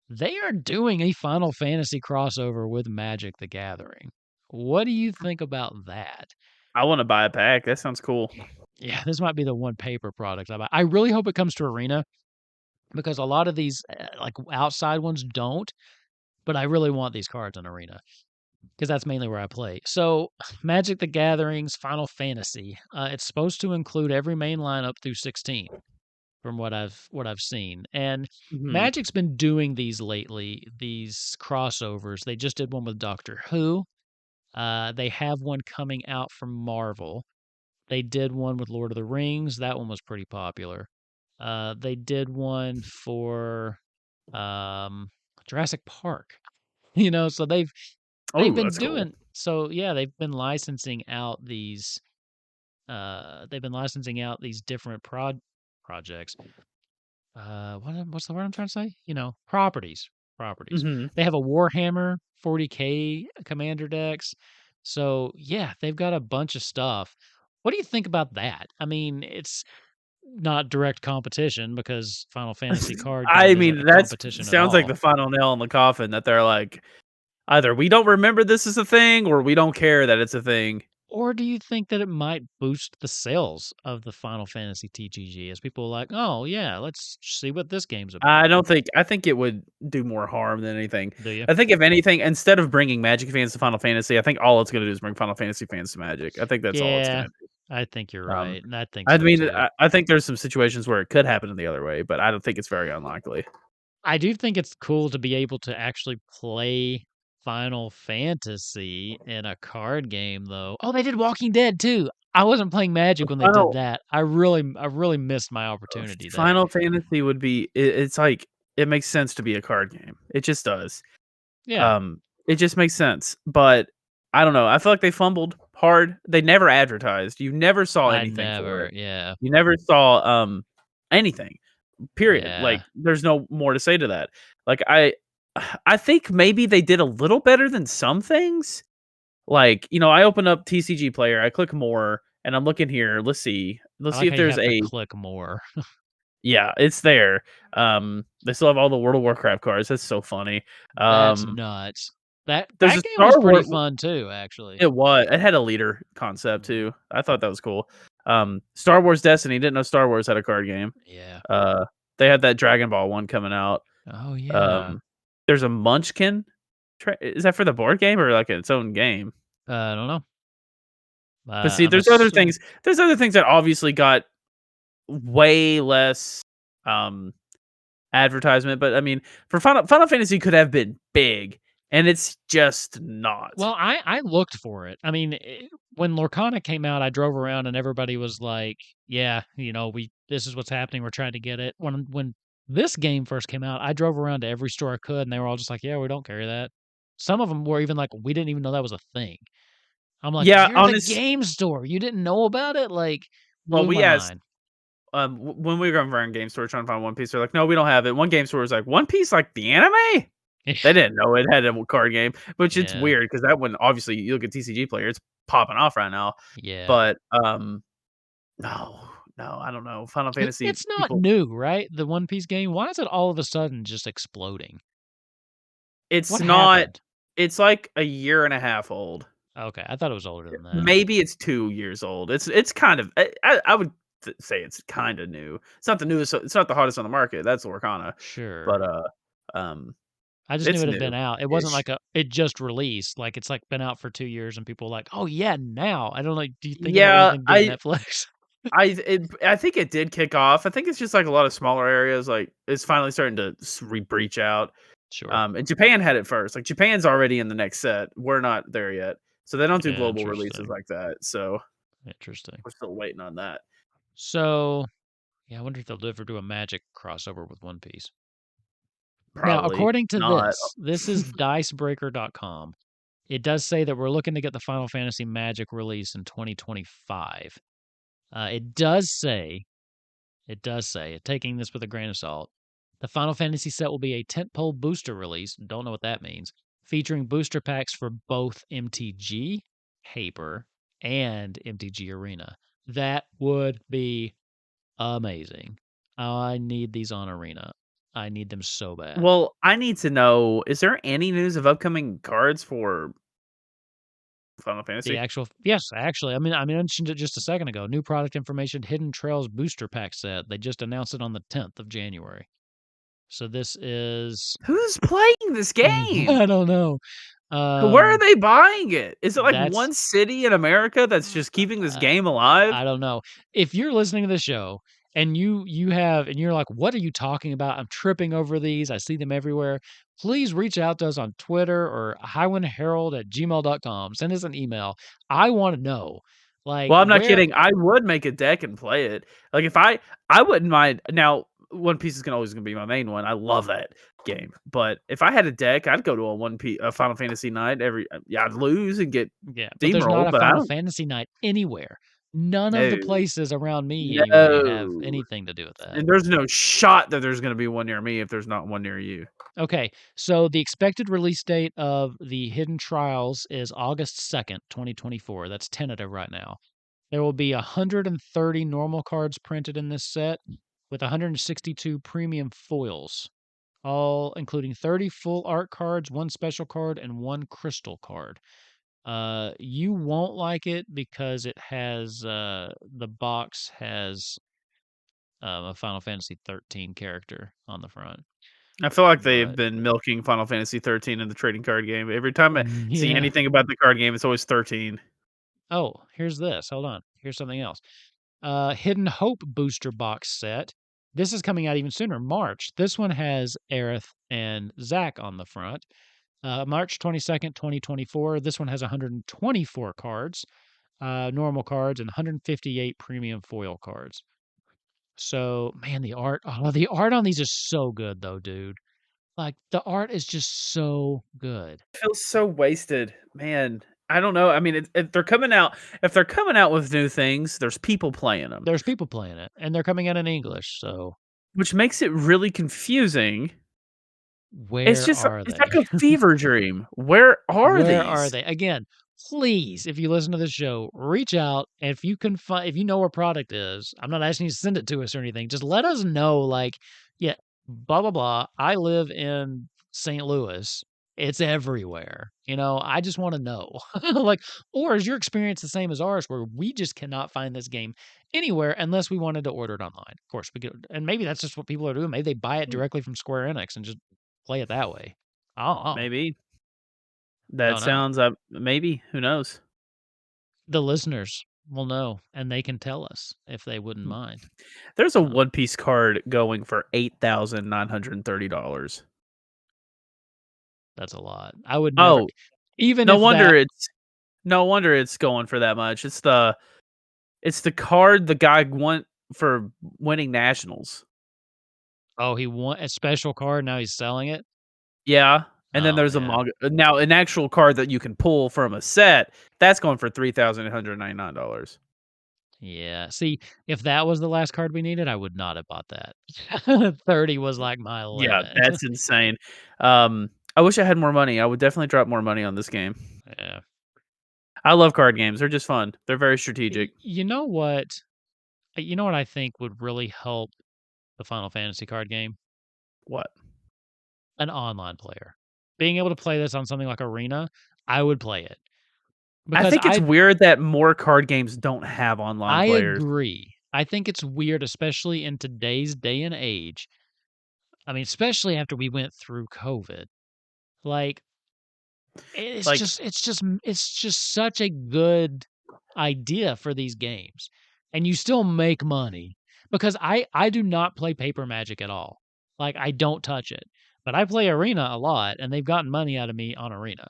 They are doing a Final Fantasy crossover with Magic the Gathering. What do you think about that? I wanna buy a pack, that sounds cool. Yeah, this might be the one paper product I buy. I really hope it comes to Arena because a lot of these, like, outside ones don't, but I really want these cards in Arena because that's mainly where I play. So, Magic: The Gathering's Final Fantasy, it's supposed to include every main lineup through 16 from what I've seen, and Mhm. Magic's been doing these lately, these crossovers. They just did one with Doctor Who. They have one coming out from Marvel. They did one with Lord of the Rings. That one was pretty popular. They did one for um, Jurassic Park. So they've Oh, been that's cool. doing so yeah, they've been licensing out these different projects. What's the word I'm trying to say? Properties. Properties. Mhm. They have a Warhammer 40K commander decks. So yeah, they've got a bunch of stuff. What do you think about that? I mean, it's not direct competition because Final Fantasy card I game isn't a mean, that's competition at sounds like all. the final nail in the coffin that they're like, either we don't remember this is a thing or we don't care that it's a thing. Or do you think that it might boost the sales of the Final Fantasy TCG as people are like, "Oh, yeah, let's see what this game's about." I think it would do more harm than anything. Do you? I think if anything, instead of bringing Magic fans to Final Fantasy, I think all it's gonna do is bring Final Fantasy fans to Magic. I think that's all it's Yeah, gonna do. I think you're Um, right, and I think I so mean, too. I think there's some situations where it could happen in the other way, but I don't think it's very unlikely. I do think it's cool to be able to actually play Final Fantasy in a card game, though. Oh, they did Walking Dead too. I wasn't playing The Magic when they did that. I really missed my opportunity there. Final Fantasy would be it's like it makes sense to be a card game. It just does. Yeah, Um, it just makes sense, but I don't know. I feel like they fumbled hard. They never advertised. You never saw I anything for never. it. Yeah, You never saw anything. Period. Like yeah. there's no more to say to that. Like I think maybe they did a little better than some things. Like, I open up TCG player, I click more and I'm looking here. Let's see. I Let's see like if how you there's have to a click more. yeah, it's there. They still have all the World of Warcraft cards. That's so funny. That's Um, nuts. That there's that a game was Star pretty Wars. fun too, actually. It had a leader concept Mhm. too. I thought that was cool. Star Wars Destiny, didn't know Star Wars had a card game. Yeah. Uh, they had that Dragon Ball one coming out. Oh yeah. Um, there's a Munchkin. Is that for the board game or like its own game? I don't know. But see, I'm assuming. There's other things that obviously got way less um advertisement. But I mean, for Final Fantasy could have been big, and it's just not. Well, I looked for it. I mean, when Lorcana came out, I drove around and everybody was like, "Yeah, we this is what's happening. We're trying to get it." When this game first came out, I drove around to every store I could, and they were all just like, "Yeah, we don't carry that." Some of them were even like, "We didn't even know that was a thing." I'm like, Yeah, "You're the honest. game store. You didn't know about it?" Like, Well, blew we my asked mind. when we were going around game store trying to find One Piece. They're like, no, we don't have it. One game store was like, One Piece, like the anime. They didn't know it had a card game, which it's Yeah, weird because that one obviously you look at TCG player, it's popping off right now. yeah. But no, no, I don't know. Final Fantasy It's not people, new, right? The One Piece game. Why is it all of a sudden just exploding? it's What not. happened? It's like a year and a half old. Okay, I thought it was older than that. Maybe it's 2 years old. It's kind of. I would say it's kind of new. It's not the newest. It's not the hottest on the market. That's Lorcana, Sure. but um, I just knew it's it had new been out. It wasn't ish. like it just released. Like it's like been out for 2 years and people were like, "Oh yeah, now." I don't know. Do you think it had Yeah, anything to do with Netflix? I think it did kick off. I think it's just like a lot of smaller areas. Like it's finally starting to breach out. Sure. And Japan had it first. Like Japan's already in the next set. We're not there yet, so they don't do global releases Interesting. like that. So Interesting. we're still waiting on that. So, yeah, I wonder if they'll ever do a Magic crossover with One Piece. Now, Probably according to not. this is dicebreaker.com. It does say that we're looking to get the Final Fantasy Magic release in 2025. It does say taking this with a grain of salt, the Final Fantasy set will be a tentpole booster release. Don't know what that means. Featuring booster packs for both MTG, Paper, and MTG Arena. That would be amazing. I need these on Arena. I need them so bad. Well, I need to know, is there any news of upcoming cards for Final The Fantasy? actual yes, actually, I mentioned it just a second ago. New product information, Hidden Trails booster pack set. They just announced it on the 10th of January. So this is Who's playing this game? I don't know. Where are Um, they buying it? Is it like that's one city in America that's just keeping this uh, game alive? I don't know. If you're listening to the show and you're like, "What are you talking about? I'm tripping over these. I see them everywhere." Please reach out to us on Twitter or highwindherald@gmail.com. Send us an email. I wanna know, like, Well, I'm not where kidding. I would make a deck and play it. Like if I wouldn't mind now. One Piece is always gonna be my main one. I love that game. But if I had a deck, I'd go to a Final Fantasy night every. Yeah, I'd lose and get yeah, but there's not steamrolled, a but I Final don't. Fantasy night anywhere. None of the No, places around me anyway have no, anything to do with that. and there's no shot that there's gonna be one near me if there's not one near you. Okay, so the expected release date of the Hidden Trials is August 2nd, 2024. That's tentative right now. There will be 130 normal cards printed in this set with 162 premium foils, all including 30 full art cards, one special card, and one crystal card. You won't like it because it has the box has a Final Fantasy 13 character on the front. I feel like they've But been milking Final Fantasy 13 in the trading card game. Every time I see yeah. anything about the card game, it's always 13. Oh, here's this. Hold on. Here's something else. Hidden Hope booster box set. This is coming out even sooner, March. This one has Aerith and Zack on the front. March 22nd, 2024. This one has 124 cards, normal cards, and 158 premium foil cards. So, man, the art on these is so good, though, dude. Like, the art is just so good. Feels so wasted, man. I don't know. I mean, if they're coming out with new things, there's people playing them, There's people playing it, and they're coming out in English. So, which makes it really confusing. where are It's like they? a fever dream. Where are Where are these? they? Again, please, if you listen to the show, reach out. And if you can find, if you know where product is, I'm not asking you to send it to us or anything. Just let us know, like, yeah, blah, blah, blah. I live in St. Louis. It's everywhere. I just want to know. Like, or is your experience the same as ours where we just cannot find this game anywhere unless we wanted to order it online? Of course, we could, and maybe that's just what people are doing. Maybe they buy it directly from Square Enix and just play it that way. I don't know. Maybe that Don't know. sounds. Maybe who knows? The listeners will know, and they can tell us if they wouldn't Hmm. mind. There's a Uh, One Piece card going for $8,930. that's a lot. I would never Oh, even no if wonder that it's no wonder it's going for that much. It's the card the guy won for winning nationals. oh, he want a special card, now he's selling it? Yeah, and then Oh, there's a man. manga now an actual card that you can pull from a set, that's going for $3,899. Yeah, see, if that was the last card we needed, I would not have bought that. 30 was, like, my Yeah, limit. that's insane. I wish I had more money. I would definitely drop more money on this game. Yeah. I love card games. They're just fun. They're very strategic. You know what? You know what I think would really help the Final Fantasy card game? What? An online player. Being able to play this on something like Arena, I would play it I because think it's weird that more card games don't have online I players. agree. I think it's weird, especially in today's day and age. I mean, especially after we went through COVID. Like, it's Like, just it's just it's just such a good idea for these games. And you still make money because I do not play paper magic at all. Like I don't touch it. But I play Arena a lot and they've gotten money out of me on Arena.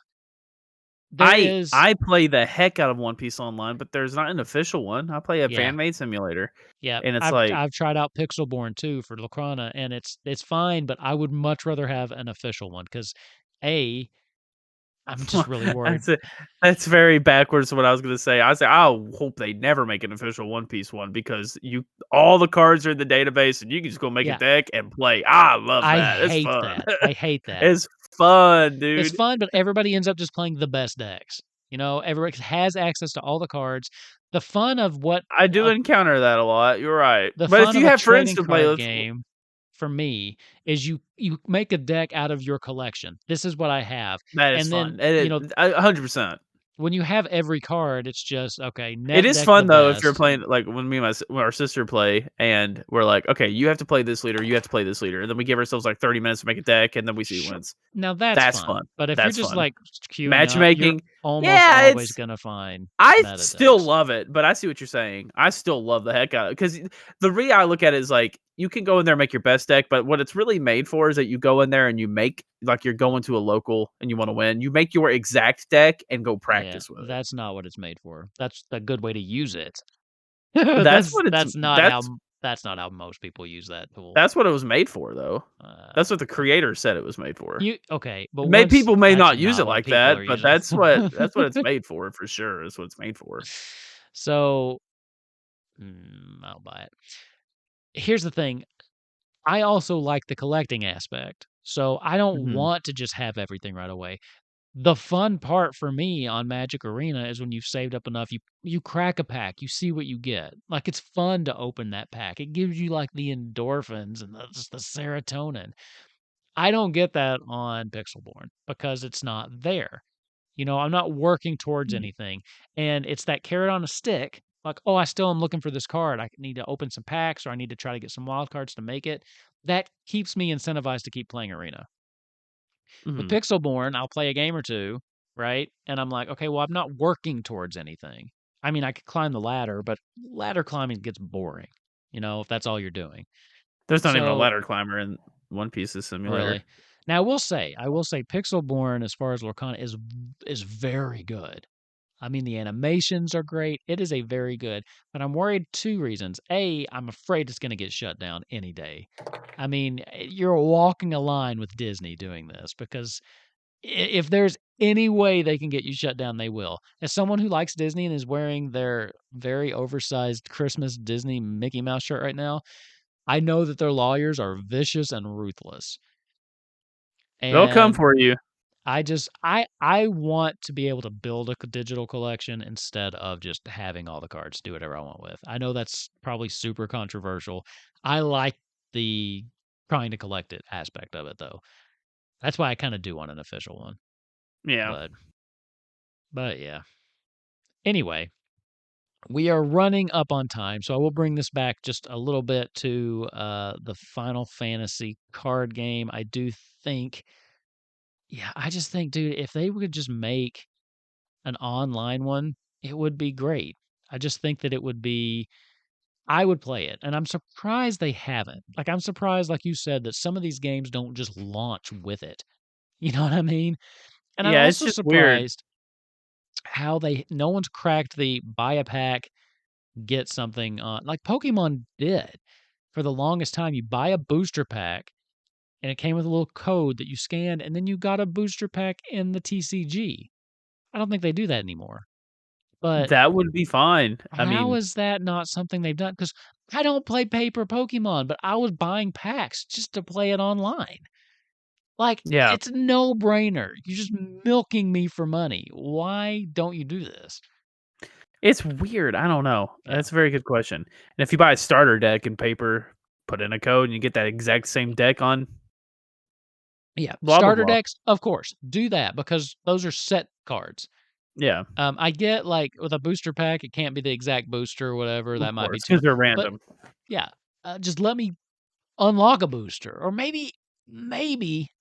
There is I play the heck out of One Piece Online, but there's not an official one. I play a yeah. fan made simulator, Yeah, and it's I've like I've tried out Pixelborn too for Lacrana, and it's fine, but I would much rather have an official one because A, I'm just really worried. that's a, that's very backwards. What I was gonna say, I hope they never make an official One Piece one because you all the cards are in the database, and you can just go make a Yeah, deck and play. I love I that. It's hate fun. that. I hate that. It's fun, It's dude. fun, but everybody ends up just playing the best decks. Everybody has access to all the cards. The fun of what I do encounter that a lot. You're right, the but if fun of you a have friends trading to play, card let's. game for me is you make a deck out of your collection. This is what I have, That is and then fun. It is 100%. When you have every card, it's just, okay, It net is deck the fun though if you're best. playing like when me and when our sister play and we're like, okay, you have to play this leader, you have to play this leader, and then we give ourselves like 30 minutes to make a deck, and then we see who Sure. wins. Now that's That's fun, fun. but if you're That's just, fun. like, queuing up, you're Matchmaking, almost yeah, always it's gonna find I meta still decks. love it, but I see what you're saying. I still love the heck out of it because the way I look at it is like you can go in there and make your best deck, but what it's really made for is that you go in there and you make like you're going to a local and you want to win. You make your exact deck and go Yeah, practice with it. that's not what it's made for. That's a good way to use it. That's That's what it's that's not how that's that's not how most people use that tool. that's what it was made for, though. That's what the Uh, creator said it was made for. you okay, but May once people may not actually use not it what like people that, are but using. that's what it's made for sure. Is what it's made for. So, I'll buy it. Here's the thing, I also like the collecting aspect, so I don't Mhm. want to just have everything right away. The fun part for me on Magic Arena is when you've saved up enough, you crack a pack, you see what you get. Like, it's fun to open that pack. It gives you, like, the endorphins and just the serotonin. I don't get that on Pixelborn because it's not there. You know, I'm not working towards Mm. anything, and it's that carrot on a stick, like, "Oh, I still am looking for this card. I need to open some packs, or I need to try to get some wild cards to make it." That keeps me incentivized to keep playing Arena. With Mhm. Pixelborn, I'll play a game or 2, right? And I'm like, "Okay, well, I'm not working towards anything." I mean, I could climb the ladder, but ladder climbing gets boring, if that's all you're doing. There's not even a So ladder climber in One Piece's simulator. really. Now, I will say Pixelborn, as far as Lorcana, is very good. I mean, the animations are great. It is a very good, but I'm worried 2 reasons. A, I'm afraid it's gonna get shut down any day. I mean, you're walking a line with Disney doing this because if there's any way they can get you shut down, they will. As someone who likes Disney and is wearing their very oversized Christmas Disney Mickey Mouse shirt right now, I know that their lawyers are vicious and ruthless. They'll come And for you. I want to be able to build a digital collection instead of just having all the cards, do whatever I want with. I know that's probably super controversial. I like the trying to collect it aspect of it though. That's why I kind of do want an official one. Yeah. But yeah. Anyway, we are running up on time, so I will bring this back just a little bit to the Final Fantasy card game. I do think I just think, dude, if they would just make an online one, it would be great. I just think that it would be I would play it, and I'm surprised they haven't. Like, I'm surprised, like you said, that some of these games don't just launch with it. You know what I mean? And I'm Yeah, it's also just weird. surprised how no one's cracked the buy a pack, get something on like Pokemon did. For the longest time, you buy a booster pack, and it came with a little code that you scanned, and then you got a booster pack in the TCG. I don't think they do that anymore. But That would be fine. I how mean, is that not something they've done? Because I don't play paper Pokemon, but I was buying packs just to play it online. Like, yeah, it's a no-brainer. You're just milking me for money. Why don't you do this? it's weird. I don't know. Yeah. That's a very good question. And if you buy a starter deck in paper, put in a code, and you get that exact same deck on Yeah. blah blah Starter blah. decks, of course, do that because those are set cards. Yeah, I get, like, with a booster pack, it can't be the exact booster or whatever. of That might be course, too because much. they're But, random. yeah, just let me unlock a booster, or maybe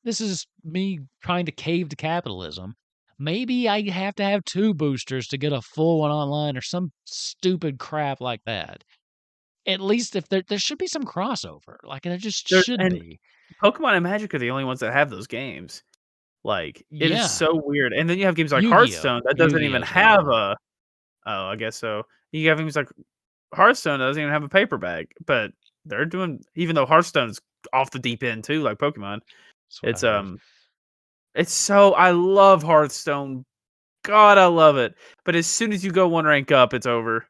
this is me trying to cave to capitalism. Maybe I have to have 2 boosters to get a full one online or some stupid crap like that. At least if there should be some crossover, like, there just There should and be. Pokemon and Magic are the only ones that have those games. Like, it is Yeah. so weird. And then you have games like Yu-Gi-Oh! Hearthstone that doesn't even Yu-Gi-Oh's got have one. a oh, I guess so. You have games like Hearthstone doesn't even have a paperback, but they're doing even though Hearthstone's off the deep end too, like Pokemon. That's what I It's heard. it's so I love Hearthstone. God, I love it. But as soon as you go one rank up, it's over.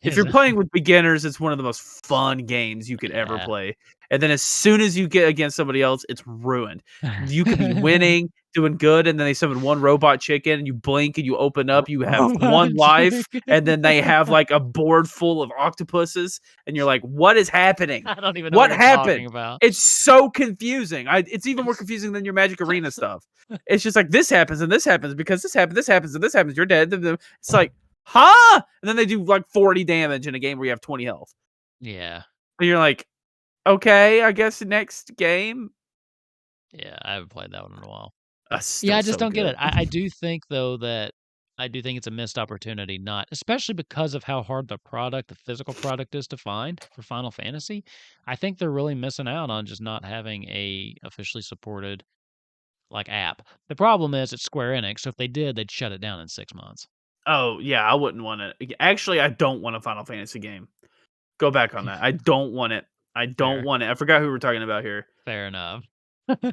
If Is you're it? playing with beginners, it's one of the most fun games you could ever Yeah. play. And then as soon as you get against somebody else, it's ruined. You could be winning, doing good, and then they summon one robot chicken, and you blink and you open up, you have Robot one life, and chicken. then they have like a board full of octopuses, and you're like, "What is happening? I don't even know what What you're talking happened?" about. It's so confusing. It's even more confusing than your Magic Arena stuff. It's just like this happens and this happens because this happens and this happens. You're dead. It's like, huh? And then they do like 40 damage in a game where you have 20 health. Yeah. And you're like, okay, I guess next game. Yeah, I haven't played that one in a while. Yeah, Still I just so don't get good. it. I do think though that I do think it's a missed opportunity, not especially because of how hard the physical product is to find for Final Fantasy. I think they're really missing out on just not having a officially supported like app. The problem is it's Square Enix, so if they did, they'd shut it down in 6 months. Oh yeah, I wouldn't want it. Actually, I don't want a Final Fantasy game. Go back on that. I don't want it. I don't Fair. want it. I forgot who we're talking about here. Fair enough.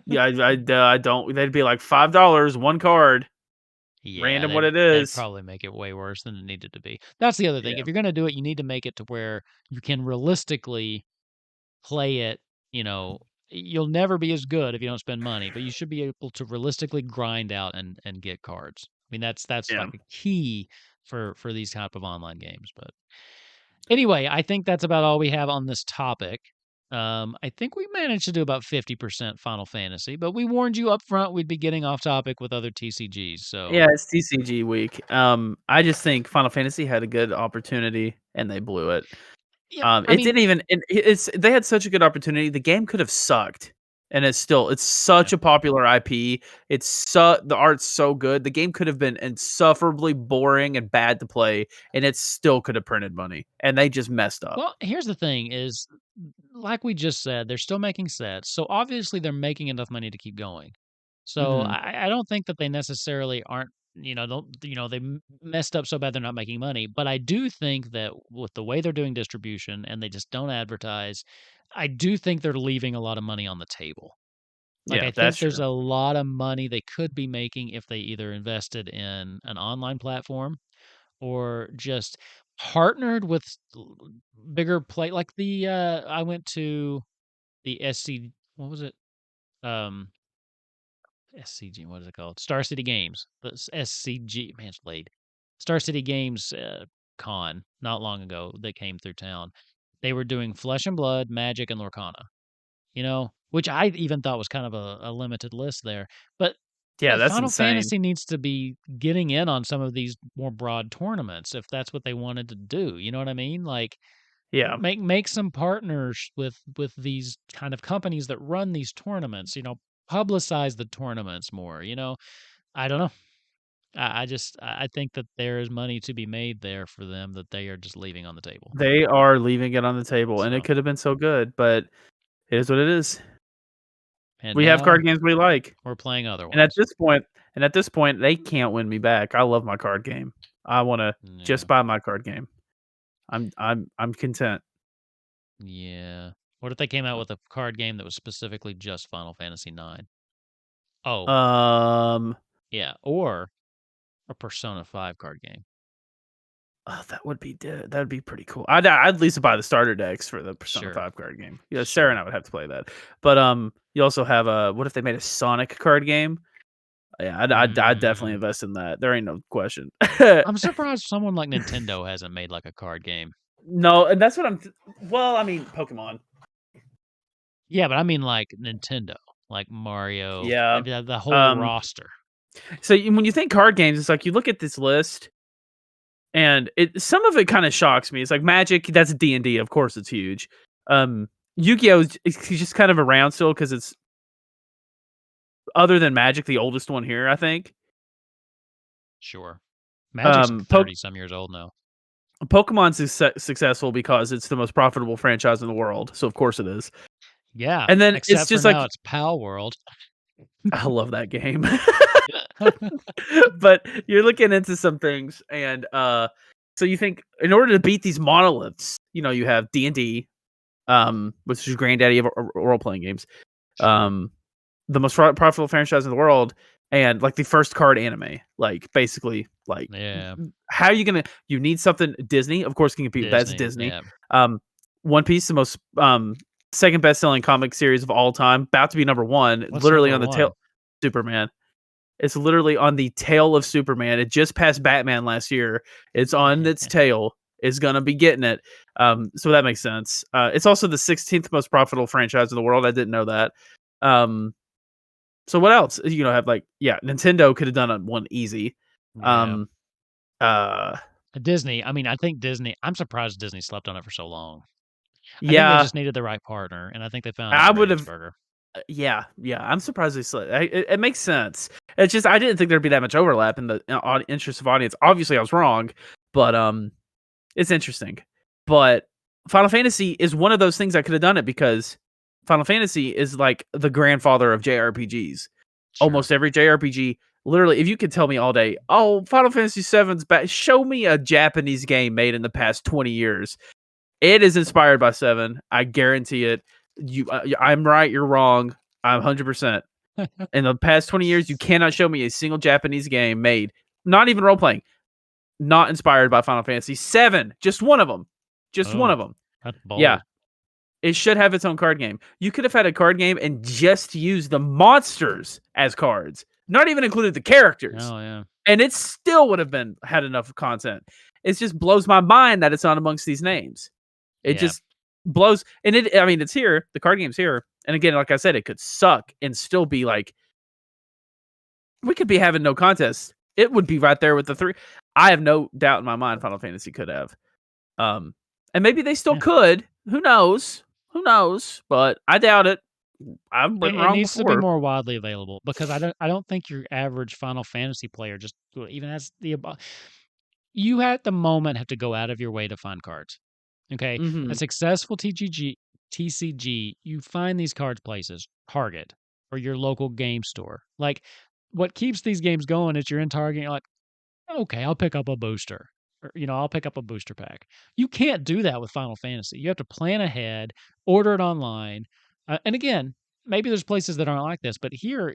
Yeah, I don't. They'd be like $5, one card, Yeah, random what they'd it they'd is. probably make it way worse than it needed to be. That's the other thing. Yeah, If you're gonna do it, you need to make it to where you can realistically play it, you know, you'll never be as good if you don't spend money, but you should be able to realistically grind out and get cards. I mean, that's yeah, like a key for these type of online games. But anyway, I think that's about all we have on this topic. I think we managed to do about 50% Final Fantasy, but we warned you up front we'd be getting off topic with other TCGs. So yeah. It's TCG week. I just think Final Fantasy had a good opportunity and they blew it. yeah, I It mean, didn't even. It's they had such a good opportunity. The game could have sucked, and it's yeah. such a popular IP. The art's so good. The game could have been insufferably boring and bad to play, and it still could have printed money. And they just messed up. Well, here's the thing is like we just said, they're still making sets. So obviously they're making enough money to keep going. So Hmm. I don't think that they necessarily aren't, don't, messed up so bad they're not making money. But I do think that with the way they're doing distribution and they just don't advertise, I do think they're leaving a lot of money on the table. Like Yeah, I that's think there's true. a lot of money they could be making if they either invested in an online platform or just partnered with bigger play like I went to the SC what was it? Um SCG, what is it called? Star City Games. The SCG, man, it's late. Star City Games con not long ago that came through town. They were doing Flesh and Blood, Magic, and Lorcana. Which I even thought was kind of a limited list there. But Yeah, that's Final insane. Fantasy needs to be getting in on some of these more broad tournaments if that's what they wanted to do. You know what I mean? Like Yeah, make some partners with these kind of companies that run these tournaments. Publicize the tournaments more. I don't know. I think that there is money to be made there for them that they are just leaving on the table. they are leaving it on the table, and it So could have been so good, but it is what it is. and We have now card games we like. we're playing other And at ones. this point they can't win me back. I love my card game. I wanna just Yeah. buy my card game. I'm content. Yeah. What if they came out with a card game that was specifically just Final Fantasy 9? Oh, Um, yeah, or a Persona 5 card game. that would be pretty cool. I'd at least buy the starter decks for the Persona Sure. 5 card game. Yeah, Sarah and Sure. I would have to play that. But, you also have what if they made a Sonic card game? Yeah, I'd definitely Mm, invest in that. There ain't no question. I'm surprised someone like Nintendo hasn't made like a card game. No, and that's what well, I mean, Pokemon. Yeah, but I mean like Nintendo, like Mario, Yeah. the whole Um, roster. so when you think card games, it's like you look at this list. And some of it kinda shocks me. It's like Magic, that's D&D, of course it's huge. Yu-Gi-Oh! Is just kind of around still because it's other than Magic, the oldest one here, I think. Sure. Magic's like Um, 30 some years old now. Pokemon's successful because it's the most profitable franchise in the world, so of course it is. Yeah, And then it's except for just now like it's Pal World. I love that game. But you're looking into some things and, so you think in order to beat these monoliths, you have D&D, which is granddaddy of role-playing games. Sure. Um the most profitable franchise in the world and like the first card anime. Like basically, like Yeah. how are you gonna? You need something Disney, of course, can compete with that. It's Disney. Disney. Yeah. Um, One Piece, the most second best selling comic series of all time, about to be number one, What's literally number on the tail. one? Superman. It's literally on the tail of Superman. It just passed Batman last year. It's on its tail. It's gonna be getting it. So that makes sense. It's also the 16th most profitable franchise in the world. I didn't know that. Um, so what else? Have like Nintendo could have done one easy. Yeah. Um, uh, Disney, I mean, I think Disney I'm surprised Disney slept on it for so long. I think they yeah, just needed the right partner, and I think they found it I in would have. Ravensburger. Yeah. I'm surprised they slipped. It makes sense. It's just I didn't think there'd be that much overlap in the interest of audience. Obviously, I was wrong, but it's interesting. But Final Fantasy is one of those things I could have done it because Final Fantasy is like the grandfather of JRPGs. Sure. Almost every JRPG, literally, if you could tell me all day, oh, Final Fantasy VII's back, show me a Japanese game made in the past 20 years. It is inspired by Seven. I guarantee it. I'm right. You're wrong. I'm 100%. In the past 20 years, you cannot show me a single Japanese game made, not even role playing, not inspired by Final Fantasy VII. Just one of them. Just one Oh, of them. that's Yeah, bold. it should have its own card game. You could have had a card game and just used the monsters as cards, not even included the characters, Oh, yeah. and it still would have been had enough content. It just blows my mind that it's not amongst these names. It Yeah. just blows, and I mean, it's here. The card game's here, and again, like I said, it could suck and still be like we could be having no contest. It would be right there with the three. I have no doubt in my mind Final Fantasy could have. Um, and maybe they still Yeah. could. Who knows? Who knows? But I doubt it. I've been It wrong needs to be before. more widely available because I don't think your average Final Fantasy player just even has you at the moment have to go out of your way to find cards. Okay? A Mhm. successful TCG, you find these cards places, Target or your local game store. Like what keeps these games going is you're in Target and you're like, okay, I'll pick up a booster. Or, I'll pick up a booster pack. You can't do that with Final Fantasy. You have to plan ahead, order it online. And again, maybe there's places that aren't like this, but here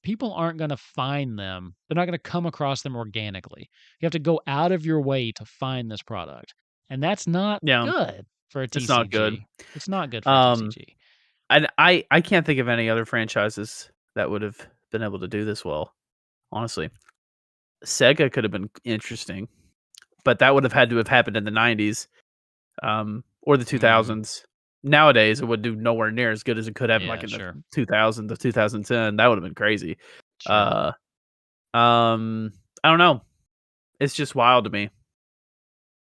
people aren't going to find them. They're not going to come across them organically. You have to go out of your way to find this product. And that's not Yeah, good for a it's not good. TCG. It's not good for a Um, TCG. and I can't think of any other franchises that would have been able to do this well. Honestly, Sega could have been interesting, but that would have had to have happened in the '90s, or the Mm, 2000s. Nowadays, it would do nowhere near as good as it could have, like yeah, in the sure. 2000s to 2010. That would have been crazy. Sure. Uh, I don't know. It's just wild to me.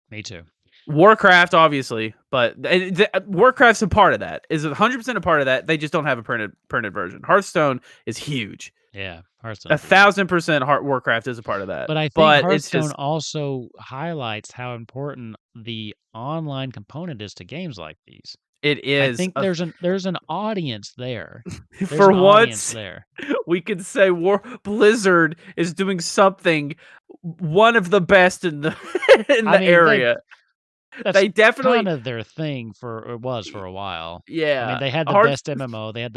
Me too. Warcraft, obviously, but Warcraft's a part of that. Is 100% a part of that. They just don't have a printed version. Hearthstone is huge. Yeah, A Hearthstone's huge. 1000% Warcraft is a part of that. But I think But it's Hearthstone just also highlights how important the online component is to games like these. it I is think there's an audience there. There's for an audience once there. we could say War Blizzard is doing something one of the best in the in I the mean, area. that's They definitely kind of their thing for it was for a while. I mean, yeah. they had the Hearth best MMO, they had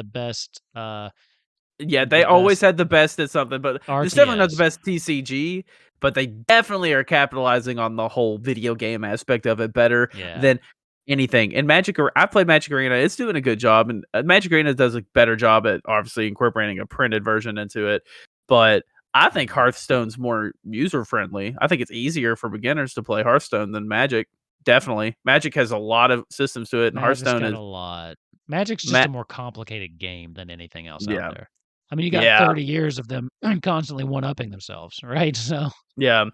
Yeah, the they always best had the best at something, but it's definitely not the RTS. best TCG, but they definitely are capitalizing on the whole video game aspect of it better Yeah. than anything. And I played Magic Arena. It's doing a good job, and Magic Arena does a better job at obviously incorporating a printed version into it. But I think Mhm. Hearthstone's more user friendly. I think it's easier for beginners to play Hearthstone than Magic. Definitely, Magic has a lot of systems to it, and Magic's Hearthstone got is a lot. Magic's just ma- a more complicated game than anything else out yeah, there. I mean, you got yeah, 30 years of them constantly one-upping themselves, right? So, yeah.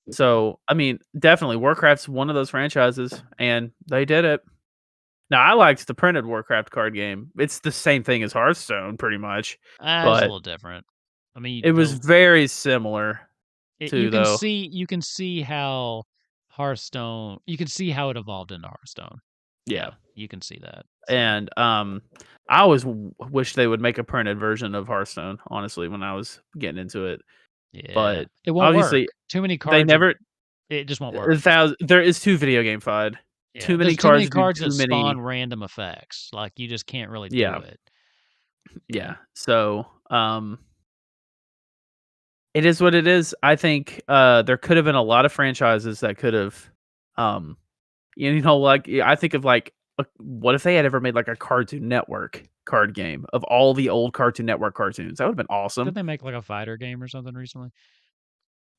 So, I mean, definitely Warcraft's one of those franchises, and they did it. Now, I liked the printed Warcraft card game. It's the same thing as Hearthstone, pretty much, it's a but little different. I mean, it was very similar you to can though. see how Hearthstone you can see how it evolved into Hearthstone. Yeah, Yeah, you can see that. So, and I always wish they would make a printed version of Hearthstone. Honestly, when I was getting into it, yeah. but It won't work. obviously Too many they cards are never. it just won't A work. thousand. There is too video game fied. Yeah, Too many there's too many cards do cards that too spawn many. random effects. Like, you just can't really do Yeah, it. Yeah. yeah. So, it is what it is. I think, there could have been a lot of franchises that could have, um, like, I think of, like, what if they had ever made like a Cartoon Network card game of all the old Cartoon Network cartoons? That would have been awesome. Did they make like a fighter game or something recently?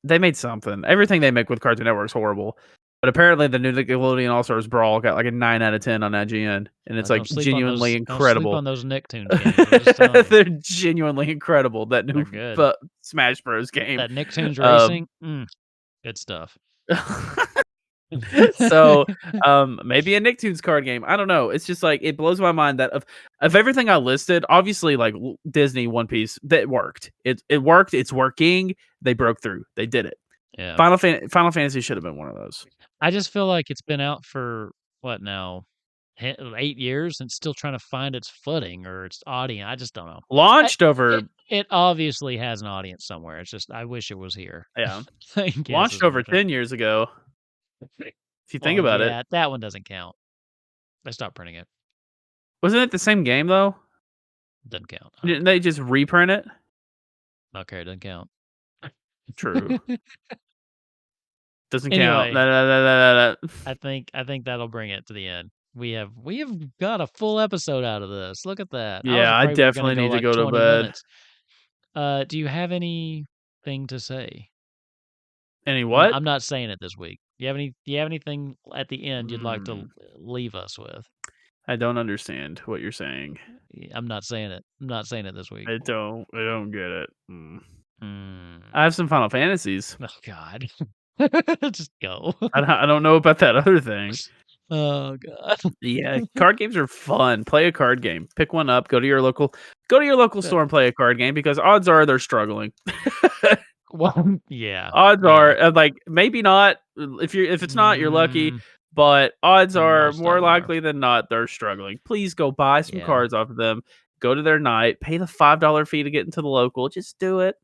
They made something. Everything they make with Cartoon Network is horrible. But apparently the new Nickelodeon All Stars Brawl got like a 9 out of 10 on IGN, and it's like Don't sleep on genuinely those. Don't sleep incredible. on those Nicktoons games. I'm just telling you, They're genuinely incredible. That they're new good. Smash Bros game. That Nicktoons Um, Racing, good stuff. so maybe a Nicktoons card game. I don't know. It's just like it blows my mind that of everything I listed, obviously like Disney, One Piece, that worked. It worked. It's working. They broke through. They did it. Yeah. Final Fantasy should have been one of those. I just feel like it's been out for what now? 8 years and still trying to find its footing or its audience. I just don't know. Launched It over it obviously has an audience somewhere. It's just I wish it was here. yeah, I guess launched as over much. 10 years ago. If you think Well, about it, yeah, that one doesn't count. They stopped printing it. wasn't it the same game though? Doesn't count. I don't Didn't they care. just reprint it? Okay, doesn't count. True. Doesn't count. Anyway, Da. I think that'll bring it to the end. We have got a full episode out of this. Look at that. I was Yeah, I afraid we were gonna definitely go need to like go to 20 bed. minutes. Do you have anything to say? Any what? I'm not saying it this week. Do you have anything at the end you'd like to Hmm. leave us with? I don't understand what you're saying. I'm not saying it. I'm not saying it this week. I don't get it. Mm. Hmm. I have some Final Fantasies. Oh God. Just go. I don't know about that other thing. Oh God. Yeah, card games are fun. Play a card game. Pick one up. Go to your local That- store and play a card game because odds are they're struggling. Well, yeah, Odds yeah. are like maybe not. If it's not, you're lucky. Mm, But odds are most of more them are. likely than not they're struggling. Please go buy some Yeah. cards off of them. Go to their night. Pay the $5 fee to get into the local. Just do it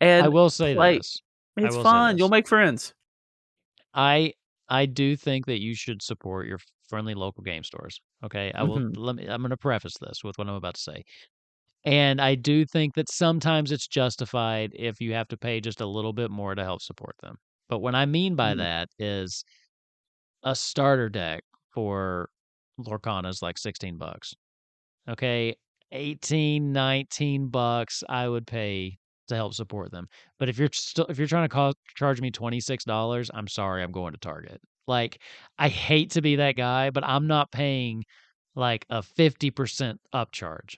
I and will say play. this. I It's will say fun. You'll this. make friends. I I do think that you should support your friendly local game stores. Okay. Hmm. I'm gonna preface this with what I'm about to say. And I do think that sometimes it's justified if you have to pay just a little bit more to help support them. But what I mean by Hmm. that is a starter deck for Lorcana is like 16 bucks. Okay, 18, 19 bucks I would pay to help support them. But if you're trying to charge me $26, I'm sorry, I'm going to Target. Like I hate to be that guy, but I'm not paying like a 50% upcharge.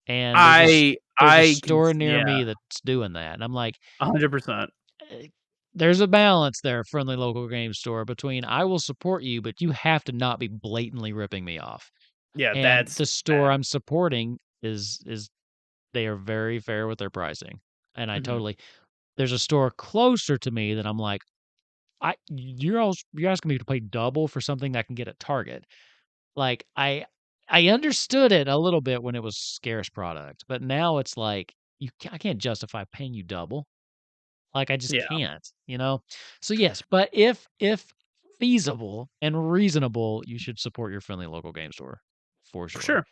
And there's a I can store near yeah, me that's doing that. And I'm like, 100%. eh, there's a balance there, friendly local game store, between I will support you, but you have to not be blatantly ripping me off. Yeah, And that's the store bad. I'm supporting is they are very fair with their pricing. And I Mhm. totally there's a store closer to me that I'm like, you're asking me to pay double for something that I can get at Target. Like I understood it a little bit when it was scarce product, but now it's like I can't justify paying you double. Like I just Yeah, can't, you know? So yes, but if feasible and reasonable, you should support your friendly local game store for for sure. sure.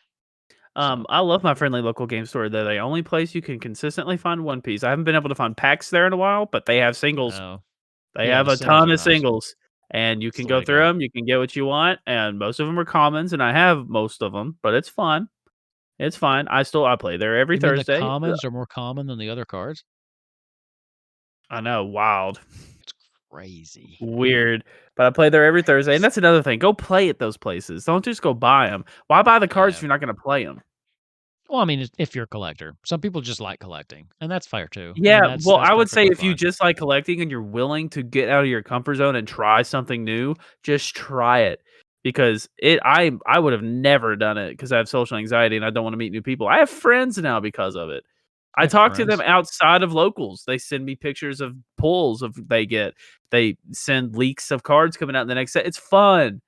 So, I love my friendly local game store. They're the only place you can consistently find One Piece. I haven't been able to find packs there in a while, but they have singles. oh, They yeah, have the a singles ton are of nice. singles, and you It's can the way go to through go. them. You can get what you want, and most of them are commons, and I have most of them, but it's fun. It's fine. I play there every You mean the Thursday. commons are more common than the other cards? I know, wild, It's crazy. weird, but I play there every Thursday, and that's another thing. Go play at those places. Don't just go buy them. Why buy the cards Yeah. if you're not going to play them? Well, I mean, if you're a collector, some people just like collecting, and that's fair too. I mean, Yeah, well, that's I would say perfectly if you fine. just like collecting and you're willing to get out of your comfort zone and try something new, just try it. Because I would have never done it because I have social anxiety and I don't want to meet new people. I have friends now because of it. I I have talk to them friends. outside of locals. They send me pictures of pulls of they get. They send leaks of cards coming out in the next set. It's fun.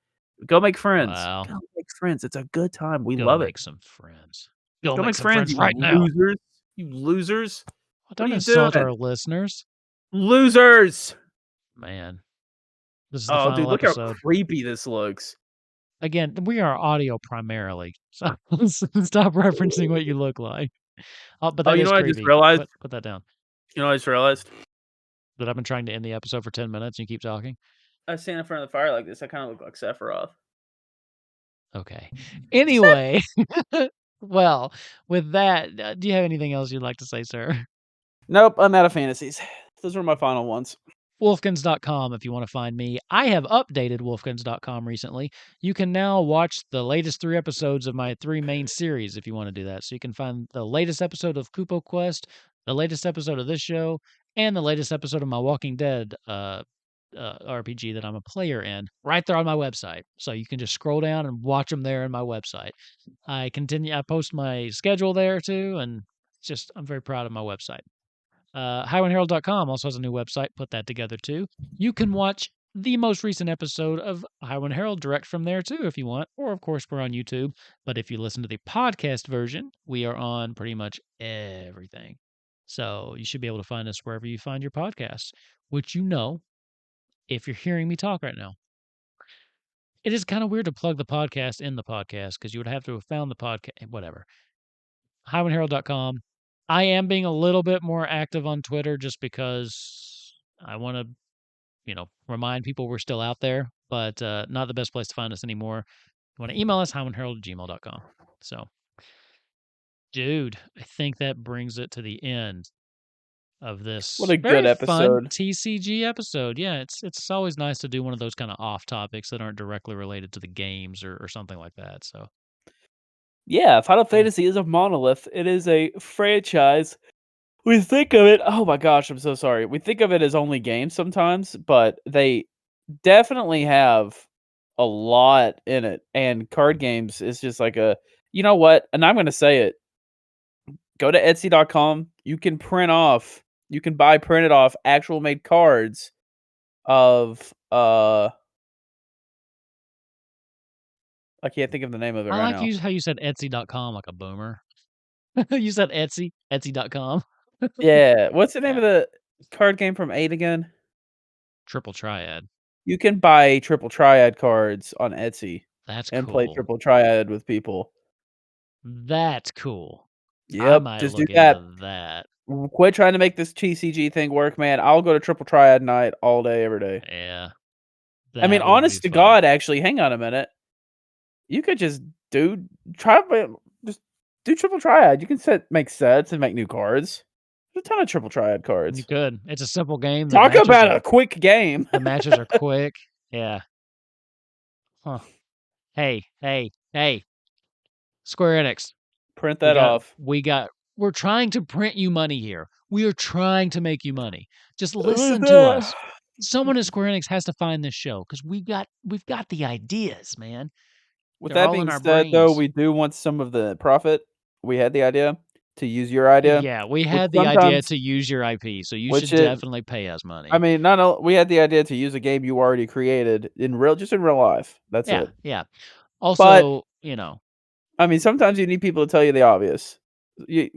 Go make friends. Wow. Go make friends. It's a good time. We Go love it. make some friends. Go Go make make some friends, friends you right now. losers. You losers. Well, What don't are you insult doing? our listeners. Losers. Man, this is the Oh, dude, final look how episode. creepy this looks. Again, we are audio primarily, so stop referencing what you look like. Oh, but Oh, that you is know what I just creepy. realized? Put that down. You know what I just realized? That I've been trying to end the episode for 10 minutes and you keep talking. I stand in front of the fire like this, I kinda look like Sephiroth. Okay. Anyway, well, with that, do you have anything else you'd like to say, sir? Nope, I'm out of fantasies. Those were my final ones. Wolfkins.com if you want to find me. I have updated Wolfkins.com recently. You can now watch the latest 3 episodes of my 3 main series if you want to do that. So you can find the latest episode of Kupo Quest, the latest episode of this show, and the latest episode of my Walking Dead RPG that I'm a player in right there on my website. So you can just scroll down and watch them there on my website. I post my schedule there too, and just I'm very proud of my website. HighwindHerald.com also has a new website. Put that together too. You can watch the most recent episode of Highwind Herald direct from there too if you want. Or, of course, we're on YouTube. But if you listen to the podcast version, we are on pretty much everything. So you should be able to find us wherever you find your podcasts, which you know if you're hearing me talk right now. It is kind of weird to plug the podcast in the podcast because you would have to have found the podcast. Whatever. HighwindHerald.com. I am being a little bit more active on Twitter just because I want to, remind people we're still out there, but not the best place to find us anymore. You want to email us, highwindherald@gmail.com. So, dude, I think that brings it to the end of What this a good very fun episode. TCG episode. Yeah, it's always nice to do one of those kind of off topics that aren't directly related to the games or something like that. So, Yeah, Final yeah. Fantasy is a monolith. It is a franchise. We think of it, oh my gosh, I'm so sorry. We think of it as only games sometimes, but they definitely have a lot in it. And card games is just like you know what? And I'm going to say it. Go to Etsy.com. You can buy printed off actual made cards of I can't think of the name of it I right like now. how you said Etsy.com like a boomer. You said Etsy, Etsy.com. Yeah, what's the name Yeah. of the card game from 8 again? Triple Triad. You can buy Triple Triad cards on Etsy That's and play cool. Triple Triad with people. That's cool. I Yep, might just do look that. into that. Quit trying to make this TCG thing work, man. I'll go to Triple Triad night all day, every day. Yeah, I mean, that would be honest to fun. God, actually, hang on a minute. You could just do try just do Triple Triad. You can make sets and make new cards. There's a ton of Triple Triad You cards. could. It's a simple game. Talk about a quick game. The matches are quick. Yeah. Huh. Hey. Square Enix. Print We that got off. we got we're trying to print you money here. We are trying to make you money. Just listen to us. Someone at Square Enix has to find this show because we've got the ideas, man. With They're that all in being our said, though, brains. we do want some of the profit. We had the idea to use your idea, Yeah, we which had the idea sometimes to use your IP, so you which should it definitely pay us I money. mean, not o we had the idea to use a game you already created in real life. That's Yeah, it. yeah. But, Also, I mean, sometimes you need people to tell you the obvious.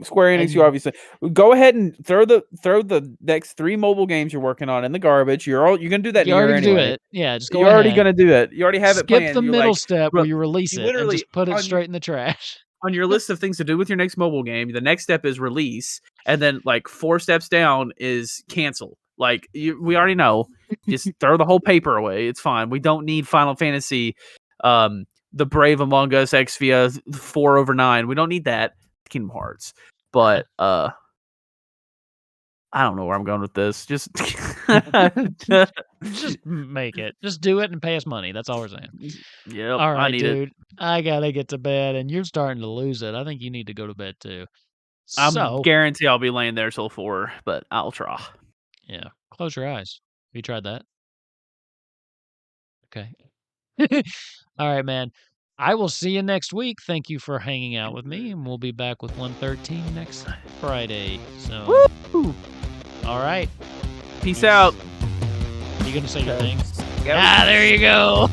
Square Enix, you and obviously go ahead and throw the next 3 mobile games you're working on in the garbage. You're gonna do that in a you're year already gonna do anyway. it. Yeah, just go You're already ahead. gonna do it. You already have it Skip the planned. You're middle like, step where bro, you release you it and literally just put it straight in the trash. on your list of things to do with your next mobile game, the next step is release, and then like 4 steps down is cancel. Like we already know. Just throw the whole paper away. It's fine. We don't need Final Fantasy, the Brave Among Us Exvia 4/9. We don't need that. Kingdom Hearts, but I don't know where I'm going with this. Just Just make it. Just do it and pay us money. That's all we're saying. yep, All I right, need it. dude. I gotta get to bed, and you're starting to lose it. I think you need to go to bed too. I'm So, guarantee I'll be laying there till 4, but I'll try. yeah, close your eyes. Have you tried that? Okay. All right, man. I will see you next week. Thank you for hanging out with me, and we'll be back with 113 next Friday. So, Woo! all right. Peace Peace. out. Are you gonna say your thing? Go. Ah, there you go.